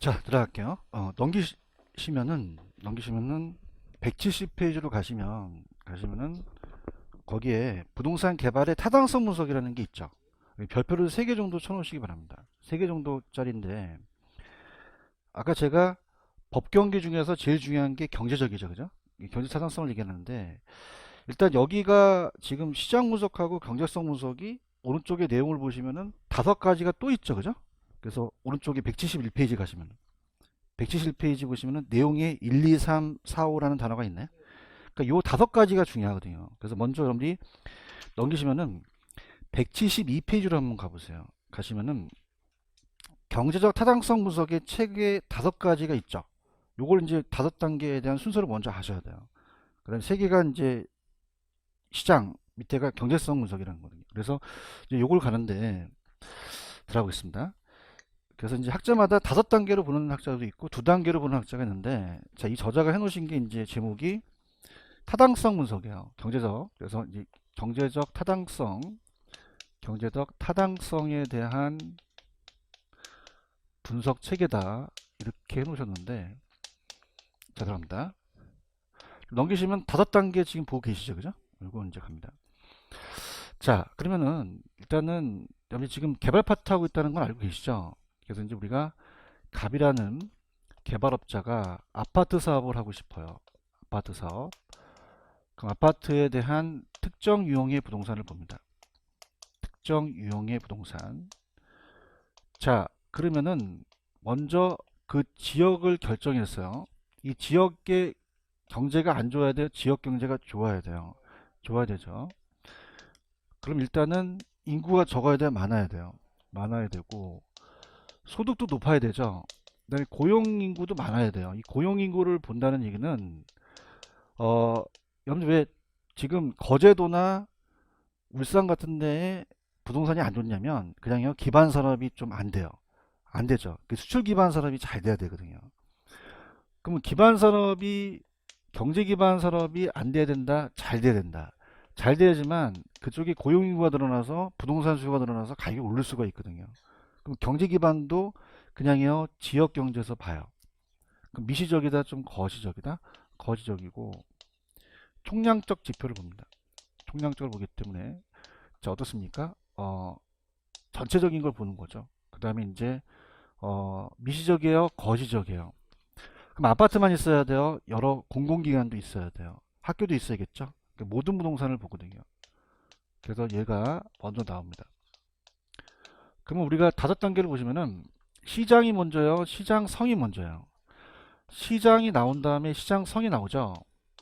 자, 들어갈게요. 넘기시면은 170페이지로 가시면은 거기에 부동산 개발의 타당성 분석이라는 게 있죠. 별표를 3개 정도 쳐놓으시기 바랍니다. 3개 정도짜리인데, 아까 제가 법경기 중에서 제일 중요한 게 경제적이죠, 그죠? 이 경제 타당성을 얘기하는데, 일단 여기가 지금 시장 분석하고 경제성 분석이 오른쪽에 내용을 보시면은 5가지가 또 있죠, 그죠? 그래서 오른쪽에 171페이지 가시면 171페이지 보시면은 내용에 1, 2, 3, 4, 5라는 단어가 있네. 그러니까 요 5가지가 중요하거든요. 그래서 먼저 여러분들이 넘기시면은 172페이지로 한번 가보세요. 가시면은 경제적 타당성 분석의 책에 5가지가 있죠. 요걸 이제 5단계에 대한 순서를 먼저 하셔야 돼요. 그다음에 3개가 이제 시장, 밑에가 경제성 분석이라는 거거든요. 그래서 이제 요걸 가는데 들어가보겠습니다. 그래서 이제 학자마다 5단계로 보는 학자도 있고 2단계로 보는 학자가 있는데, 자, 이 저자가 해놓으신 게 이제 제목이 타당성 분석이에요. 경제적. 그래서 이제 경제적 타당성에 대한 분석 체계다. 이렇게 해놓으셨는데, 자, 들어갑니다. 넘기시면 5단계 지금 보고 계시죠, 그죠? 이거 이제 갑니다. 자, 그러면은 일단은 여기 지금 개발 파트 하고 있다는 건 알고 계시죠? 그래서 이제 우리가 갑이라는 개발업자가 아파트 사업을 하고 싶어요. 아파트 사업. 그럼 아파트에 대한 특정 유형의 부동산을 봅니다. 특정 유형의 부동산. 자, 그러면은 먼저 그 지역을 결정했어요. 이 지역의 경제가 안 좋아야 돼요? 지역 경제가 좋아야 돼요? 좋아야 되죠. 그럼 일단은 인구가 적어야 돼요? 많아야 돼요? 많아야 되고, 소득도 높아야 되죠. 그다음에 고용 인구도 많아야 돼요. 이 고용 인구를 본다는 얘기는 여러분들 왜 지금 거제도나 울산 같은 데에 부동산이 안 좋냐면 그냥요 기반 산업이 좀 안 돼요. 안 되죠. 그 수출 기반 산업이 잘 돼야 되거든요. 그러면 기반 산업이 경제 기반 산업이 안 돼야 된다, 잘 돼야 된다. 잘 돼야지만 그쪽에 고용 인구가 늘어나서 부동산 수요가 늘어나서 가격이 오를 수가 있거든요. 그럼 경제 기반도 그냥요 지역 경제에서 봐요. 그럼 미시적이다, 좀 거시적이다, 거시적이고 총량적 지표를 봅니다. 총량적을 보기 때문에 자 어떻습니까? 전체적인 걸 보는 거죠. 그 다음에 이제 미시적이에요, 거시적이에요. 그럼 아파트만 있어야 돼요? 여러 공공기관도 있어야 돼요? 학교도 있어야겠죠? 그러니까 모든 부동산을 보거든요. 그래서 얘가 먼저 나옵니다. 그러면 우리가 5단계를 보시면은 시장이 먼저요, 시장성이 먼저요. 시장이 나온 다음에 시장성이 나오죠.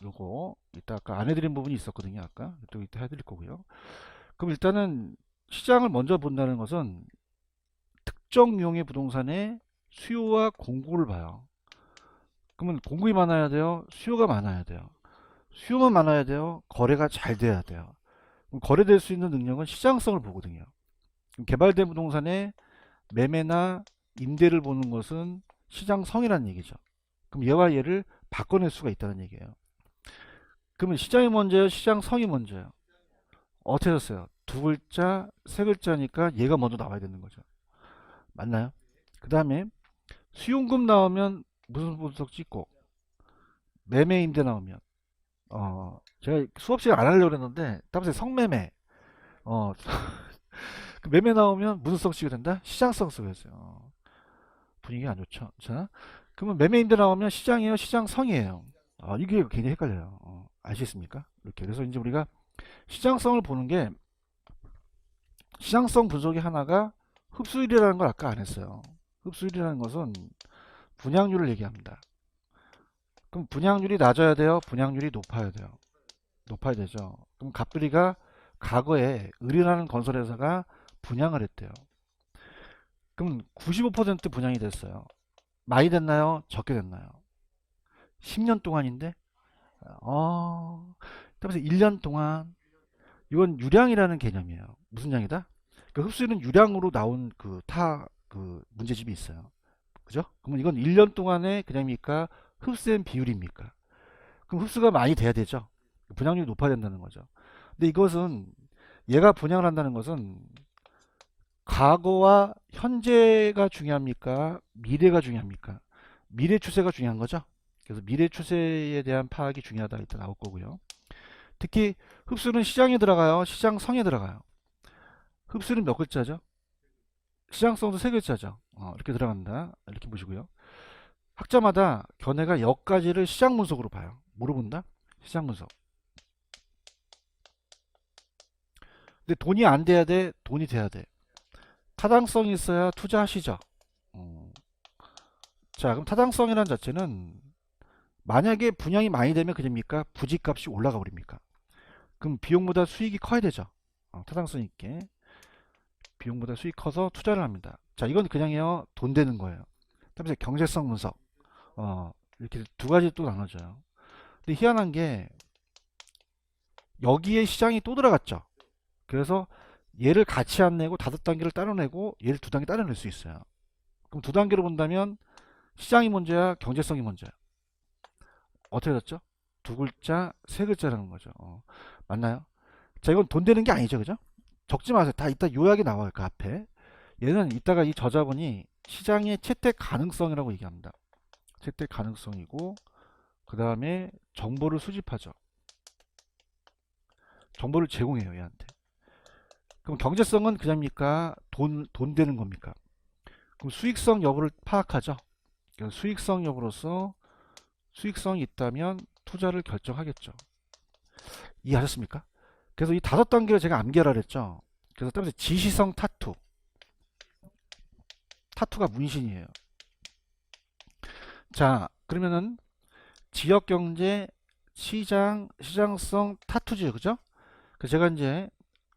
요거 이따 아까 안 해드린 부분이 있었거든요. 아까 또 이따 해드릴 거고요. 그럼 일단은 시장을 먼저 본다는 것은 특정 유형의 부동산의 수요와 공급을 봐요. 그러면 공급이 많아야 돼요? 수요가 많아야 돼요? 수요만 많아야 돼요? 거래가 잘 돼야 돼요? 그럼 거래될 수 있는 능력은 시장성을 보거든요. 그럼 개발된 부동산의 매매나 임대를 보는 것은 시장성이라는 얘기죠. 그럼 얘와 얘를 바꿔낼 수가 있다는 얘기예요. 그러면 시장이 먼저예요? 시장성이 먼저예요? 어떻게 됐어요? 두 글자, 세 글자니까 얘가 먼저 나와야 되는 거죠. 맞나요? 그 다음에 수용금 나오면 무슨 분석 찍고 매매 임대 나오면 제가 수업 시간 안 하려고 했는데 땀새 성매매 그 매매 나오면 무슨 성 쓰게 된다? 시장성 쓰게 됐어요. 분위기가 안 좋죠. 자, 그러면 매매 임대 나오면 시장이에요? 시장성이에요? 이게 굉장히 헷갈려요. 아시겠습니까? 이렇게. 그래서 이제 우리가 시장성을 보는 게 시장성 분석의 하나가 흡수율이라는 걸 아까 안 했어요. 흡수율이라는 것은 분양률을 얘기합니다. 그럼 분양률이 낮아야 돼요? 분양률이 높아야 돼요? 높아야 되죠. 그럼 갑돌이가 과거에 을이라는 건설회사가 분양을 했대요. 그럼 95% 분양이 됐어요. 많이 됐나요? 적게 됐나요? 10년 동안인데? 그래서 1년 동안 이건 유량이라는 개념이에요. 무슨 양이다? 그 흡수율은 유량으로 나온 그 문제집이 있어요. 그죠? 그러면 이건 1년 동안의 개념입니까? 흡수된 비율입니까? 그럼 흡수가 많이 돼야 되죠. 분양률이 높아야 된다는 거죠. 근데 이것은 얘가 분양을 한다는 것은 과거와 현재가 중요합니까? 미래가 중요합니까? 미래 추세가 중요한 거죠. 그래서 미래 추세에 대한 파악이 중요하다 일단 나올 거고요. 특히 흡수는 시장에 들어가요. 시장성에 들어가요. 흡수는 몇 글자죠? 시장성도 세 글자죠. 이렇게 들어간다. 이렇게 보시고요. 학자마다 견해가 여기까지를 시장 분석으로 봐요. 뭐로 본다? 시장 분석. 근데 돈이 안 돼야 돼? 돈이 돼야 돼. 타당성이 있어야 투자하시죠. 자, 그럼 타당성이라는 자체는 만약에 분양이 많이 되면 그됩니까? 부지값이 올라가 버립니까? 그럼 비용보다 수익이 커야 되죠. 타당성 있게. 비용보다 수익 커서 투자를 합니다. 자, 이건 그냥요, 돈 되는 거예요. 그다음에 경제성 분석. 이렇게 두 가지 또 나눠져요. 근데 희한한 게 여기에 시장이 또 들어갔죠. 그래서 얘를 같이 안 내고 5단계를 따로 내고 얘를 2단계 따로 낼 수 있어요. 그럼 2단계로 본다면 시장이 문제야, 경제성이 문제야. 어떻게 됐죠? 두 글자, 세 글자라는 거죠. 맞나요? 자, 이건 돈 되는 게 아니죠, 그죠? 적지 마세요. 다 이따 요약이 나와요, 그 앞에. 얘는 이따가 이 저자분이 시장의 채택 가능성이라고 얘기합니다. 채택 가능성이고, 그 다음에 정보를 수집하죠. 정보를 제공해요, 얘한테. 그럼 경제성은 그냥입니까? 돈 되는 겁니까? 그럼 수익성 여부를 파악하죠. 수익성 여부로서 수익성이 있다면 투자를 결정하겠죠. 이해하셨습니까? 그래서 이 5단계를 제가 암기하라 했죠. 그래서 따라서 지시성 타투. 타투가 문신이에요. 자, 그러면은 지역경제, 시장, 시장성 타투죠. 그죠? 그래서 제가 이제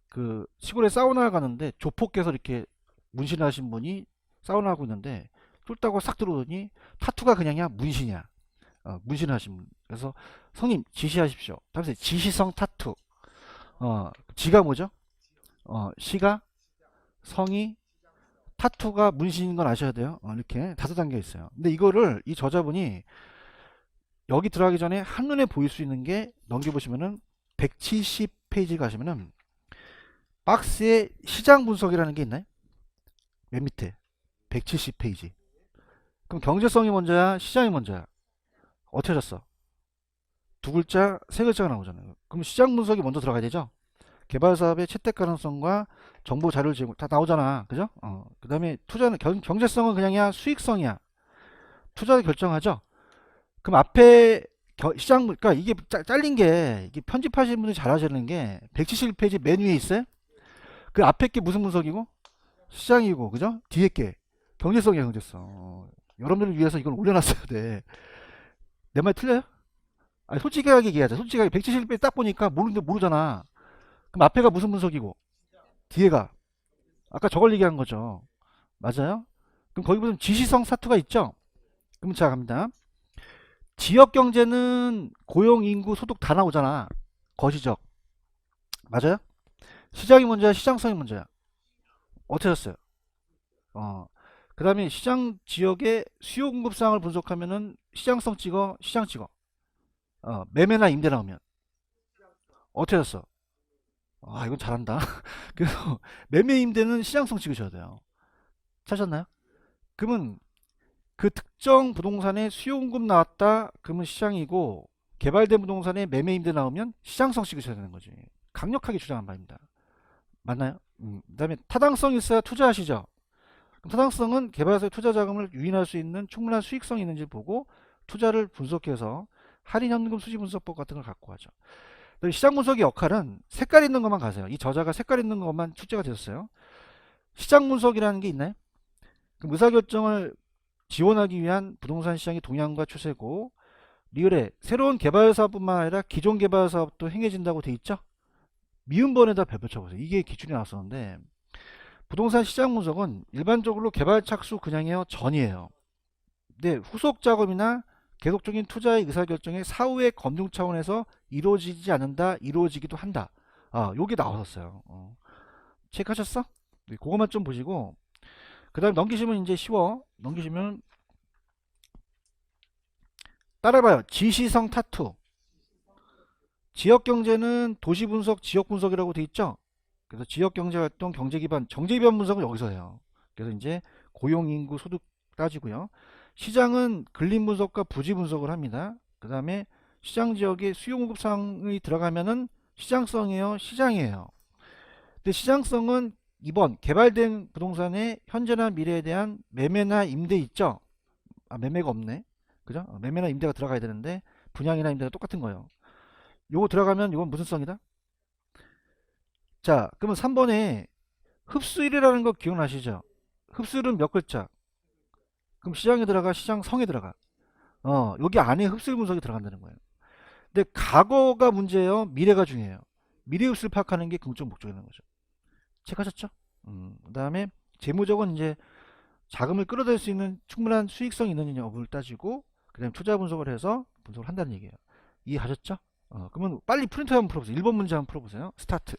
그 시골에 사우나 가는데 조폭께서 이렇게 문신하신 분이 사우나 하고 있는데 쫄다고 싹 들어오더니 타투가 그냥이야? 문신이야? 문신하신 분. 그래서 성님 지시하십시오. 다음에 지시성 타투. 지가 뭐죠? 시가, 성이, 타투가 문신인 건 아셔야 돼요. 이렇게 5단계 있어요. 근데 이거를 이 저자분이 여기 들어가기 전에 한눈에 보일 수 있는 게 넘겨보시면은 170페이지 가시면은 박스에 시장 분석이라는 게 있나요? 맨 밑에 170페이지. 그럼 경제성이 먼저야? 시장이 먼저야? 어떻게 하셨어? 두 글자, 세 글자가 나오잖아요. 그럼 시장 분석이 먼저 들어가야 되죠? 개발 사업의 채택 가능성과 정보 자료를 제공 다 나오잖아. 그죠? 그 다음에 투자는 경제성은 그냥이야? 수익성이야? 투자를 결정하죠? 그럼 앞에 시장, 그러니까 이게 잘린 게, 이게 편집하시는 분들이 잘 하시는 게 171페이지 맨 위에 있어요? 그 앞에 게 무슨 분석이고? 시장이고, 그죠? 뒤에 게 경제성이야, 경제성. 여러분들을 위해서 이걸 올려놨어야 돼. 내 말 틀려요? 아니, 솔직하게 얘기하자. 솔직하게 171페이지 딱 보니까 모르는데 모르잖아. 그럼 앞에가 무슨 분석이고? 뒤에가 아까 저걸 얘기한 거죠. 맞아요? 그럼 거기 무슨 지시성 사투가 있죠? 그럼 자 갑니다. 지역 경제는 고용, 인구, 소득 다 나오잖아. 거시적. 맞아요? 시장이 문제야, 시장성이 문제야. 어떻게 했어요? 그 다음에 시장 지역의 수요 공급상을 분석하면은 시장성 찍어, 시장 찍어. 매매나 임대 나오면 어떻게 했어? 이건 잘한다. 그래서 매매 임대는 시장성 찍으셔야 돼요. 찾았나요? 그러면 그 특정 부동산에 수요 공급 나왔다. 그러면 시장이고 개발된 부동산에 매매 임대 나오면 시장성 찍으셔야 되는 거지. 강력하게 주장한 바입니다. 맞나요? 그다음에 타당성이 있어야 투자하시죠. 그럼 타당성은 개발사의 투자 자금을 유인할 수 있는 충분한 수익성이 있는지 보고 투자를 분석해서 할인 현금 수지 분석법 같은 걸 갖고 하죠. 시장 분석의 역할은 색깔 있는 것만 가세요. 이 저자가 색깔 있는 것만 출제가 되었어요. 시장 분석이라는 게 있나요? 그럼 의사결정을 지원하기 위한 부동산 시장의 동향과 추세고 리을에 새로운 개발 사업뿐만 아니라 기존 개발 사업도 행해진다고 돼 있죠. 미음번에다 별표쳐보세요. 이게 기준이 나왔었는데 부동산 시장 분석은 일반적으로 개발 착수 그냥이에요, 전이에요. 근데 후속 작업이나 계속적인 투자의 의사결정이 사후의 검증 차원에서 이루어지지 않는다, 이루어지기도 한다. 요게 나왔었어요. 체크하셨어? 네, 그것만 좀 보시고 그 다음에 넘기시면 이제 쉬워. 넘기시면 따라봐요. 지시성 타투. 지역 경제는 도시 분석, 지역 분석이라고 돼 있죠. 그래서 지역경제활동, 경제기반, 정제기반 분석을 여기서 해요. 그래서 이제 고용인구, 소득 따지고요. 시장은 근린 분석과 부지 분석을 합니다. 그 다음에 시장 지역의 수요 공급 상황이 들어가면은 시장성이에요, 시장이에요. 근데 시장성은 이번 개발된 부동산의 현재나 미래에 대한 매매나 임대 있죠? 아, 매매가 없네. 그죠? 매매나 임대가 들어가야 되는데 분양이나 임대가 똑같은 거예요. 요거 들어가면 이건 무슨 성이다? 자, 그러면 3번에 흡수율이라는 거 기억나시죠? 흡수율은 몇 글자? 그럼 시장에 들어가, 시장성에 들어가. 여기 안에 흡수율 분석이 들어간다는 거예요. 근데 과거가 문제예요, 미래가 중요해요. 미래 흡수를 파악하는 게 궁극적 목적이라는 거죠. 체크하셨죠? 그 다음에 재무적은 이제 자금을 끌어들일 수 있는 충분한 수익성이 있느냐 여부를 따지고, 그 다음에 투자 분석을 해서 분석을 한다는 얘기예요. 이해하셨죠? 그러면 빨리 프린트 한번 풀어보세요. 1번 문제 한번 풀어보세요. 스타트.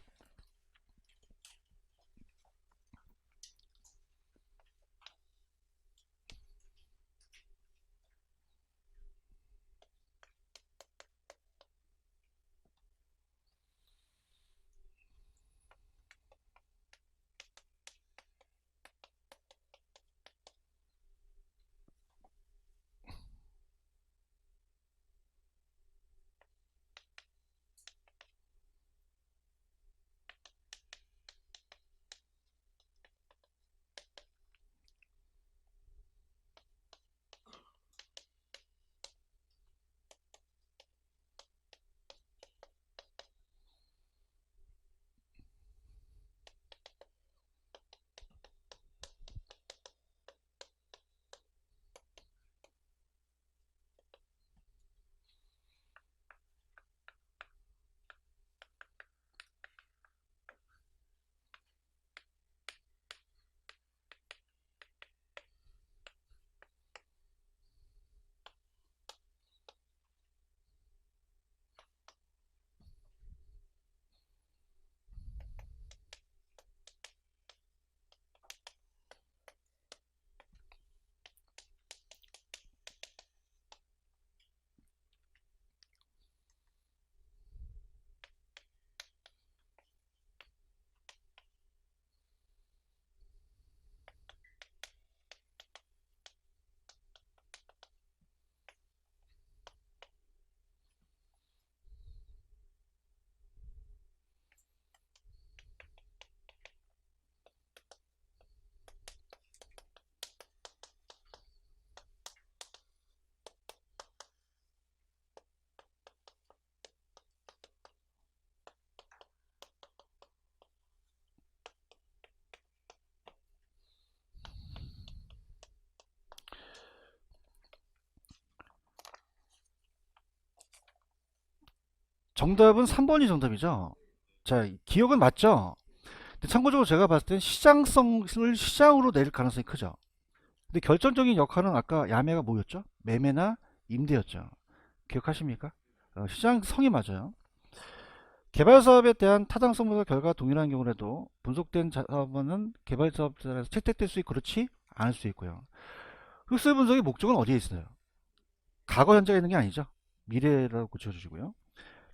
정답은 3번이 정답이죠. 자, 기억은 맞죠? 근데 참고적으로 제가 봤을 땐 시장성을 시장으로 낼 가능성이 크죠. 근데 결정적인 역할은 아까 야매가 뭐였죠? 매매나 임대였죠. 기억하십니까? 시장성이 맞아요. 개발 사업에 대한 타당성과 결과가 동일한 경우라도 분석된 사업은 개발 사업자에서 채택될 수 있고 그렇지 않을 수 있고요. 흡수 분석의 목적은 어디에 있어요? 과거 현재가 있는 게 아니죠. 미래라고 고쳐주시고요.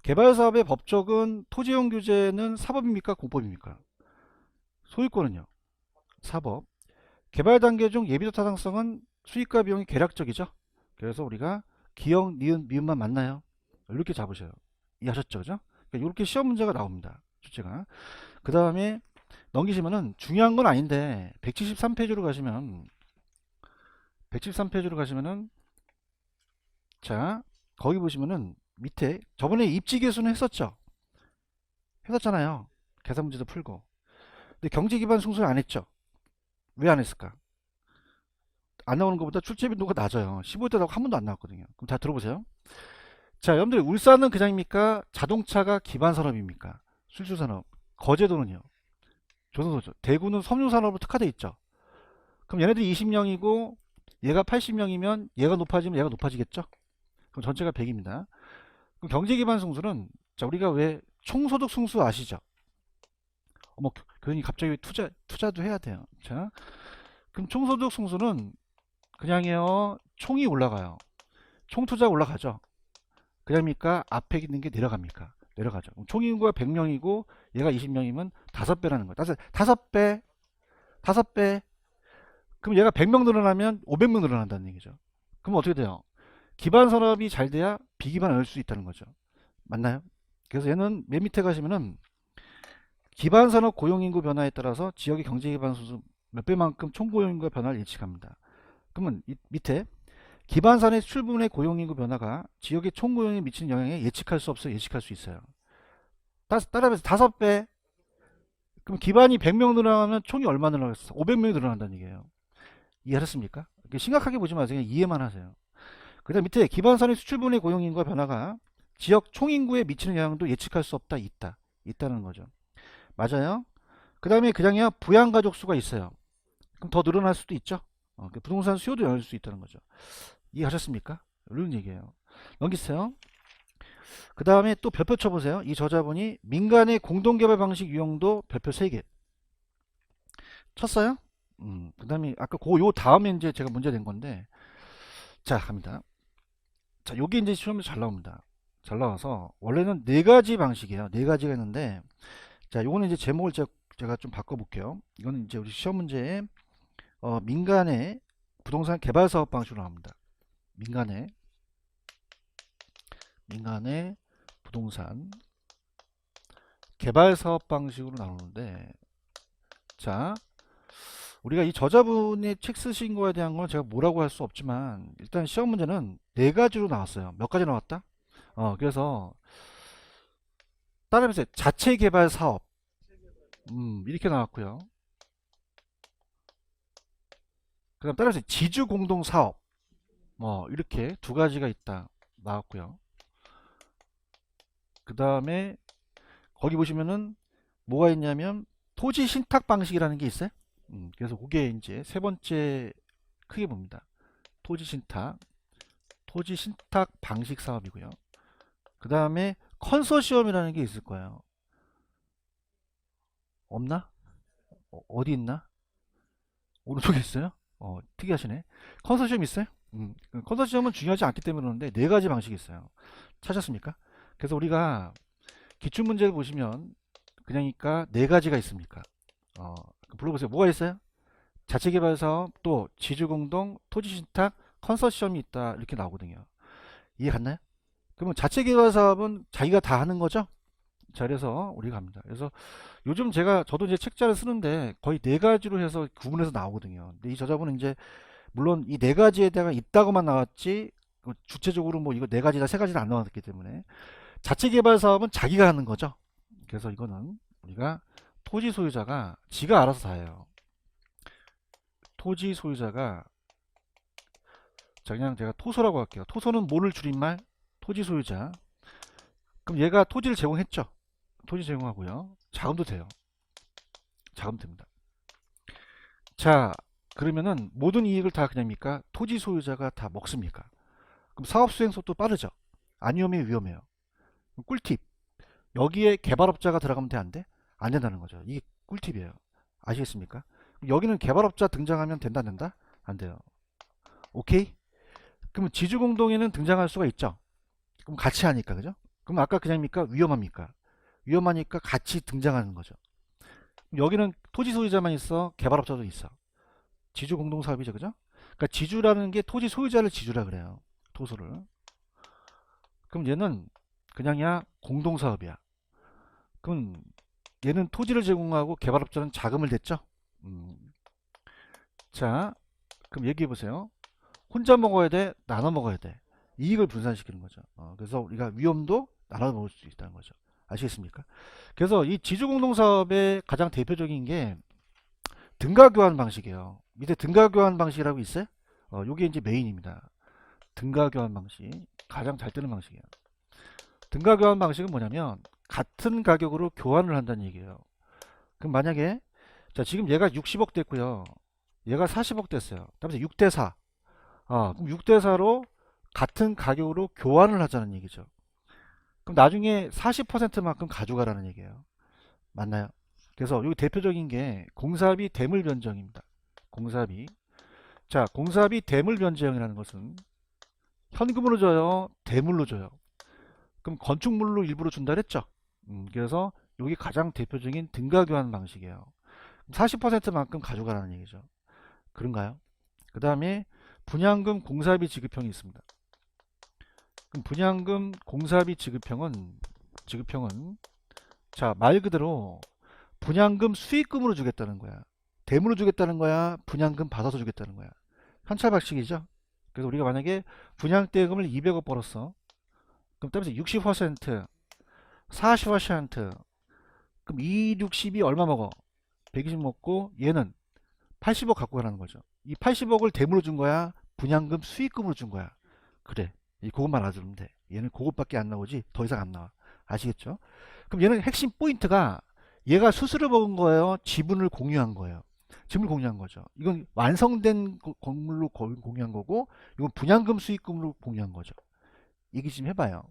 개발 사업의 법적은 토지용 규제는 사법입니까? 공법입니까? 소유권은요? 사법. 개발 단계 중 예비적 타당성은 수익과 비용이 계략적이죠. 그래서 우리가 기역, 니은, 미음만 맞나요? 이렇게 잡으셔요. 이해하셨죠? 그죠? 그러니까 이렇게 시험 문제가 나옵니다. 출제가. 그 다음에 넘기시면은 중요한 건 아닌데 173페이지로 가시면 173페이지로 가시면은 자 거기 보시면은 밑에 저번에 입지 계수는 했었죠. 했었잖아요. 계산 문제도 풀고. 근데 경제 기반 승소를 안 했죠. 왜 안 했을까? 안 나오는 것보다 출제 빈도가 낮아요. 15대라고 한 번도 안 나왔거든요. 그럼 다 들어보세요. 자, 여러분들 울산은 그냥입니까? 자동차가 기반 산업입니까? 술수산업. 거제도는요? 조선소죠. 대구는 섬유산업으로 특화돼 있죠. 그럼 얘네들이 20명이고 얘가 80명이면 얘가 높아지면 얘가 높아지겠죠? 그럼 전체가 100입니다. 그럼 경제기반 승수는 자 우리가 왜 총소득 승수 아시죠? 어머 교수님 갑자기 투자도 해야 돼요. 자 그럼 총소득 승수는 그냥요 총이 올라가요. 총투자 올라가죠. 그냥입니까? 앞에 있는 게 내려갑니까? 내려가죠. 총인구가 100명이고 얘가 20명이면 5배라는 거예요. 5배, 5배. 그럼 얘가 100명 늘어나면 500명 늘어난다는 얘기죠. 그럼 어떻게 돼요? 기반 산업이 잘 돼야 비기반을 얻을 수 있다는 거죠. 맞나요? 그래서 얘는 맨 밑에 가시면은 기반 산업 고용인구 변화에 따라서 지역의 경제 기반 수준 몇 배만큼 총 고용인구의 변화를 예측합니다. 그러면 이 밑에 기반 산업 수출 부문의 고용인구 변화가 지역의 총 고용에 미치는 영향에 예측할 수 없어요. 예측할 수 있어요. 따라해서 5배. 그럼 기반이 100명 늘어나면 총이 얼마 늘어나겠어? 500명이 늘어난다는 얘기예요. 이해하셨습니까? 심각하게 보지 마세요. 그냥 이해만 하세요. 그 다음 밑에 기반 산업 수출 부문의 고용인구와 변화가 지역 총인구에 미치는 영향도 예측할 수 없다. 있다는 거죠. 맞아요. 그 다음에 그냥이야 부양가족 수가 있어요. 그럼 더 늘어날 수도 있죠. 그 부동산 수요도 열릴 수 있다는 거죠. 이해하셨습니까? 이런 얘기예요. 넘기세요. 그 다음에 또 별표 쳐보세요. 이 저자분이 민간의 공동개발 방식 유형도 별표 3개 쳤어요. 그 다음에 아까 요 다음에 이제 제가 문제 낸 건데, 자 갑니다. 자 요게 이제 시험에 잘 나옵니다. 잘 나와서 원래는 4가지 방식이에요. 4가지가 있는데, 자 요거는 이제 제목을 제가 좀 바꿔볼게요. 이거는 이제 우리 시험 문제에 민간의 부동산 개발 사업 방식으로 나옵니다. 민간의 부동산 개발 사업 방식으로 나오는데, 자 우리가 이 저자분이 책 쓰신 거에 대한 건 제가 뭐라고 할 수 없지만 일단 시험 문제는 4가지로 나왔어요. 몇 가지 나왔다? 그래서 따라해보세요. 자체 개발 사업 이렇게 나왔고요. 그 다음 따라해보세요. 지주 공동 사업 이렇게 2가지가 있다 나왔고요. 그 다음에 거기 보시면은 뭐가 있냐면 토지 신탁 방식이라는 게 있어요. 그래서 그게 이제 3번째 크게 봅니다. 토지 신탁 방식 사업이고요. 그 다음에 컨소시엄이라는 게 있을 거예요. 없나? 어디 있나? 오른쪽에 있어요? 특이하시네. 컨소시엄 있어요? 컨소시엄은 중요하지 않기 때문에 그러는데 4가지 방식이 있어요. 찾았습니까? 그래서 우리가 기출문제를 보시면 그냥니까 4가지가 있습니까? 불러보세요. 뭐가 있어요? 자체개발사업, 또 지주공동, 토지신탁, 컨소시엄이 있다 이렇게 나오거든요. 이해 갔나요? 그러면 자체개발사업은 자기가 다 하는 거죠? 자, 그래서 우리가 합니다. 그래서 요즘 저도 이제 책자를 쓰는데 거의 4가지로 해서 구분해서 나오거든요. 근데 이 저자분은 이제 물론 이 4가지에 대가 있다고만 나왔지 주체적으로 뭐 이거 4가지다 3가지다 안 나왔기 때문에 자체개발사업은 자기가 하는 거죠. 그래서 이거는 우리가 토지 소유자가 지가 알아서 다 해요. 토지 소유자가, 자 그냥 제가 토소라고 할게요. 토소는 뭐를 줄임말? 토지 소유자. 그럼 얘가 토지를 제공했죠. 토지 제공하고요. 자금도 돼요. 자금 됩니다. 자 그러면은 모든 이익을 다 그냥입니까? 토지 소유자가 다 먹습니까? 그럼 사업 수행 속도 빠르죠. 안 위험해요, 위험해요. 꿀팁. 여기에 개발업자가 들어가면 돼, 안 돼? 안 된다는 거죠. 이게 꿀팁이에요. 아시겠습니까? 여기는 개발업자 등장하면 된다, 안 된다? 안 돼요. 오케이? 그러면 지주공동에는 등장할 수가 있죠. 그럼 같이 하니까, 그죠? 그럼 아까 그냥입니까? 위험합니까? 위험하니까 같이 등장하는 거죠. 여기는 토지 소유자만 있어, 개발업자도 있어. 지주공동사업이죠, 그죠? 그러니까 지주라는 게 토지 소유자를 지주라 그래요. 토소를. 그럼 얘는 그냥이야 공동사업이야. 그럼 얘는 토지를 제공하고 개발업자는 자금을 댔죠. 자, 그럼 얘기해 보세요. 혼자 먹어야 돼, 나눠 먹어야 돼. 이익을 분산시키는 거죠. 그래서 우리가 위험도 나눠 먹을 수 있다는 거죠. 아시겠습니까? 그래서 이 지주공동사업의 가장 대표적인 게 등가교환 방식이에요. 밑에 등가교환 방식이라고 있어요? 요게 이제 메인입니다. 등가교환 방식. 가장 잘 뜨는 방식이에요. 등가교환 방식은 뭐냐면 같은 가격으로 교환을 한다는 얘기예요. 그럼 만약에 자 지금 얘가 60억 됐고요. 얘가 40억 됐어요. 그다음에 6대 4. 그럼 6대 4로 같은 가격으로 교환을 하자는 얘기죠. 그럼 나중에 40%만큼 가져가라는 얘기예요. 맞나요? 그래서 여기 대표적인 게 공사비 대물 변정입니다. 공사비. 자, 공사비 대물 변정이라는 것은 현금으로 줘요, 대물로 줘요. 그럼 건축물로 일부러 준다 그랬죠. 그래서 여기 가장 대표적인 등가 교환 방식이에요. 40%만큼 가져가라는 얘기죠. 그런가요? 그 다음에 분양금 공사비 지급형이 있습니다. 그럼 분양금 공사비 지급형은 자, 말 그대로 분양금 수익금으로 주겠다는 거야. 대물로 주겠다는 거야. 분양금 받아서 주겠다는 거야. 현찰 방식이죠. 그래서 우리가 만약에 분양대금을 200억 벌었어. 그럼 따라서 60%, 40%, 그럼 2, 60이 얼마 먹어? 120 먹고 얘는 80억 갖고 가라는 거죠. 이 80억을 대물로 준 거야? 분양금 수익금으로 준 거야? 그래. 이 그것만 알아두면 돼. 얘는 그것밖에 안 나오지 더 이상 안 나와. 아시겠죠? 그럼 얘는 핵심 포인트가 얘가 수수료 먹은 거예요? 지분을 공유한 거예요? 지분을 공유한 거죠. 이건 완성된 건물로 공유한 거고 이건 분양금 수익금으로 공유한 거죠. 얘기 좀 해봐요.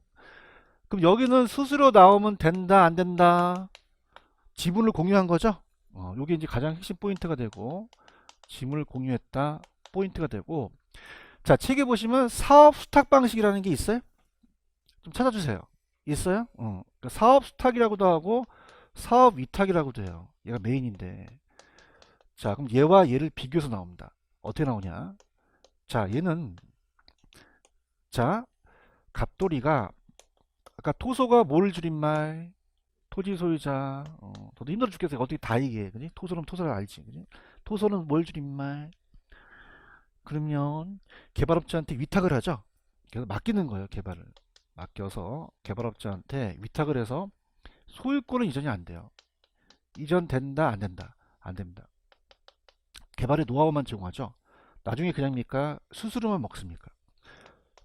그럼 여기는 수수료 나오면 된다 안 된다? 지분을 공유한 거죠. 요게 이제 가장 핵심 포인트가 되고 지분을 공유했다 포인트가 되고 자 책에 보시면 사업 수탁 방식이라는 게 있어요? 좀 찾아주세요. 있어요? 그러니까 사업 수탁이라고도 하고 사업 위탁이라고도 해요. 얘가 메인인데 자 그럼 얘와 얘를 비교해서 나옵니다. 어떻게 나오냐? 자 얘는 자 갑돌이가 아까 토소가 뭘 줄임말? 토지 소유자. 너도 힘들어 죽겠어. 어떻게 다 얘기해. 그지? 토소는 토소를 알지. 그지? 토소는 뭘 줄임말? 그러면 개발업자한테 위탁을 하죠. 그래서 맡기는 거예요. 개발을. 맡겨서 개발업자한테 위탁을 해서 소유권은 이전이 안 돼요. 이전 된다 안 된다? 안 됩니다. 개발의 노하우만 제공하죠. 나중에 그냥입니까? 수수료만 먹습니까?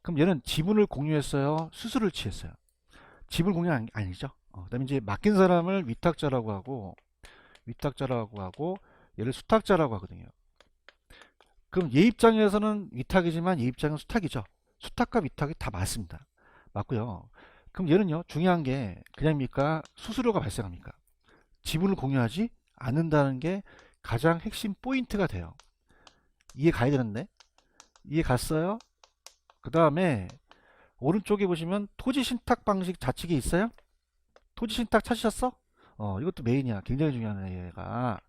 그럼 얘는 지분을 공유했어요? 수수료를 취했어요? 지분 공유 아니죠. 그다음에 이제 맡긴 사람을 위탁자라고 하고 얘를 수탁자라고 하거든요. 그럼 얘 입장에서는 위탁이지만 얘 입장은 수탁이죠. 수탁과 위탁이 다 맞습니다. 맞고요. 그럼 얘는요 중요한 게 그냥입니까? 수수료가 발생합니까? 지분을 공유하지 않는다는 게 가장 핵심 포인트가 돼요. 이해 가야 되는데 이해 갔어요? 그 다음에 오른쪽에 보시면 토지 신탁 방식 좌측에 있어요? 토지 신탁 찾으셨어? 이것도 메인이야. 굉장히 중요한 얘가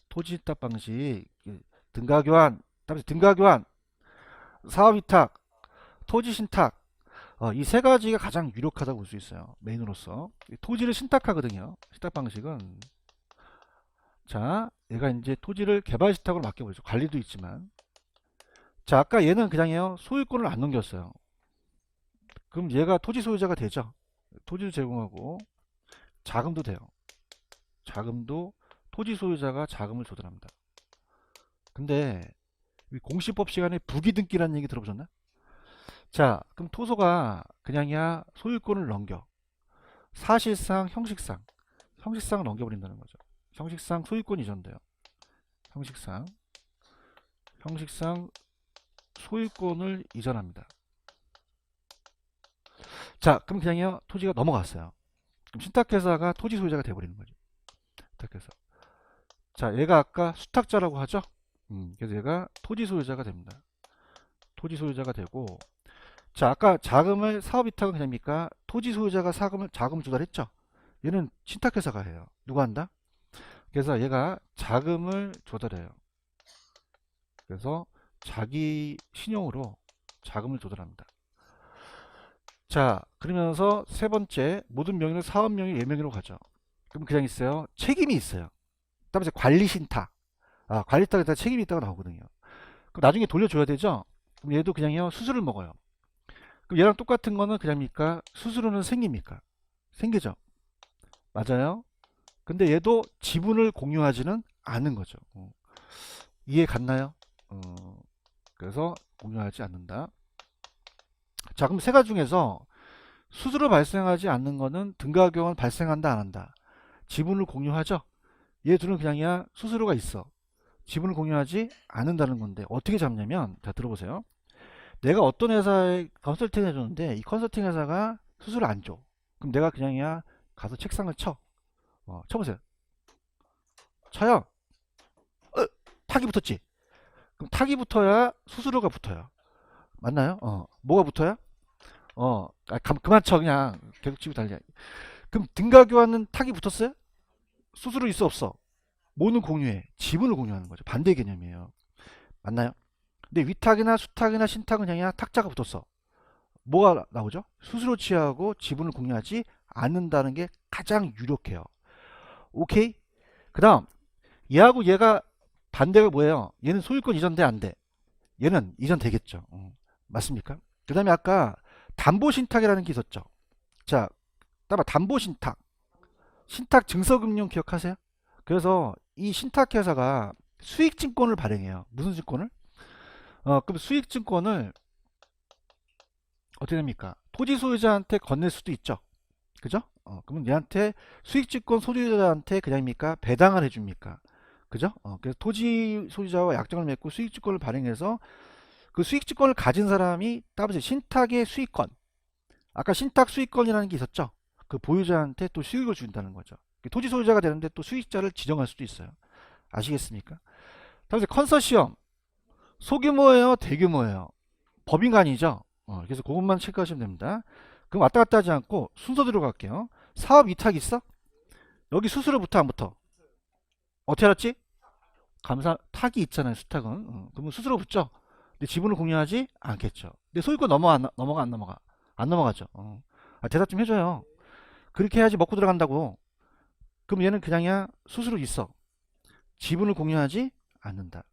토지 신탁 방식 등가 교환, 등가 교환, 사업 위탁, 토지 신탁 이 세 가지가 가장 유력하다고 볼 수 있어요. 메인으로서 토지를 신탁하거든요. 신탁 방식은 자 얘가 이제 토지를 개발 신탁으로 맡겨버리죠. 관리도 있지만 자 아까 얘는 그냥요 소유권을 안 넘겼어요. 그럼 얘가 토지 소유자가 되죠. 토지를 제공하고 자금도 돼요. 자금도 토지 소유자가 자금을 조달합니다. 근데 공시법 시간에 부기등기라는 얘기 들어보셨나? 자 그럼 토소가 그냥이야 소유권을 넘겨. 사실상 형식상 넘겨버린다는 거죠. 형식상 소유권 이전돼요. 형식상 소유권을 이전합니다. 자 그럼 그냥요 토지가 넘어갔어요. 그럼 신탁회사가 토지 소유자가 돼버리는 거죠. 신탁회사. 자 얘가 아까 수탁자라고 하죠. 그래서 얘가 토지 소유자가 됩니다. 토지 소유자가 되고 자 아까 자금을 사업위탁은 그냥입니까? 토지 소유자가 자금을 조달했죠. 얘는 신탁회사가 해요. 누가 한다? 그래서 얘가 자금을 조달해요. 그래서 자기 신용으로 자금을 조달합니다. 자 그러면서 세 번째 모든 명의를 사업 명의 예명의로 가죠. 그럼 그냥 있어요. 책임이 있어요. 그다음에 관리 신탁. 관리 딱에다 책임이 있다고 나오거든요. 그럼 나중에 돌려줘야 되죠. 그럼 얘도 그냥요 수수료를 먹어요. 그럼 얘랑 똑같은 거는 그냥입니까? 수수료는 생깁니까? 생기죠. 맞아요. 근데 얘도 지분을 공유하지는 않은 거죠. 이해 갔나요? 그래서 공유하지 않는다. 자 그럼 세 가지 중에서 수수료 발생하지 않는 거는 등가교환 발생한다 안 한다. 지분을 공유하죠. 얘 둘은 그냥이야 수수료가 있어. 지분을 공유하지 않는다는 건데 어떻게 잡냐면 자 들어보세요. 내가 어떤 회사에 컨설팅 해줬는데 이 컨설팅 회사가 수수료 안 줘. 그럼 내가 그냥이야 가서 책상을 쳐. 쳐보세요. 쳐요. 타기 붙었지. 그럼 타기 붙어야 수수료가 붙어요. 맞나요? 뭐가 붙어야? 그만 쳐 그냥 계속 치고 달려. 그럼 등가 교환은 탁이 붙었어요? 수수료 있어 없어? 뭐는 공유해? 지분을 공유하는 거죠. 반대 개념이에요. 맞나요? 근데 위탁이나 수탁이나 신탁은 그냥 탁자가 붙었어. 뭐가 나오죠? 수수료 취하고 지분을 공유하지 않는다는 게 가장 유력해요. 오케이? 그 다음 얘하고 얘가 반대가 뭐예요? 얘는 소유권 이전돼 안 돼? 얘는 이전되겠죠. 맞습니까? 그 다음에 아까 담보신탁이라는 게 있었죠. 자, 따라 담보신탁, 신탁 증서금융 기억하세요? 그래서 이 신탁회사가 수익증권을 발행해요. 무슨 증권을? 그럼 수익증권을 어떻게 됩니까? 토지 소유자한테 건넬 수도 있죠. 그죠? 그러면 얘한테 수익증권 소유자한테 그냥입니까? 배당을 해줍니까? 그죠? 그래서 토지 소유자와 약정을 맺고 수익증권을 발행해서 그 수익증권을 가진 사람이 따라서 신탁의 수익권, 아까 신탁 수익권이라는 게 있었죠? 그 보유자한테 또 수익을 준다는 거죠. 토지 소유자가 되는데 또 수익자를 지정할 수도 있어요. 아시겠습니까? 따라서 컨소시엄, 소규모예요? 대규모예요? 법인간이죠? 그래서 그것만 체크하시면 됩니다. 그럼 왔다 갔다 하지 않고 순서대로 갈게요. 사업 위탁 있어? 여기 수수료 붙어 안 붙어? 어떻게 알았지? 감사 탁이 있잖아요. 수탁은. 그러면 수수료 붙죠? 근데 지분을 공유하지 않겠죠. 근데 소유권 넘어가 안 넘어가? 안 넘어가죠. 대답 좀 해줘요. 그렇게 해야지 먹고 들어간다고. 그럼 얘는 그냥이야 수수료 있어. 지분을 공유하지 않는다.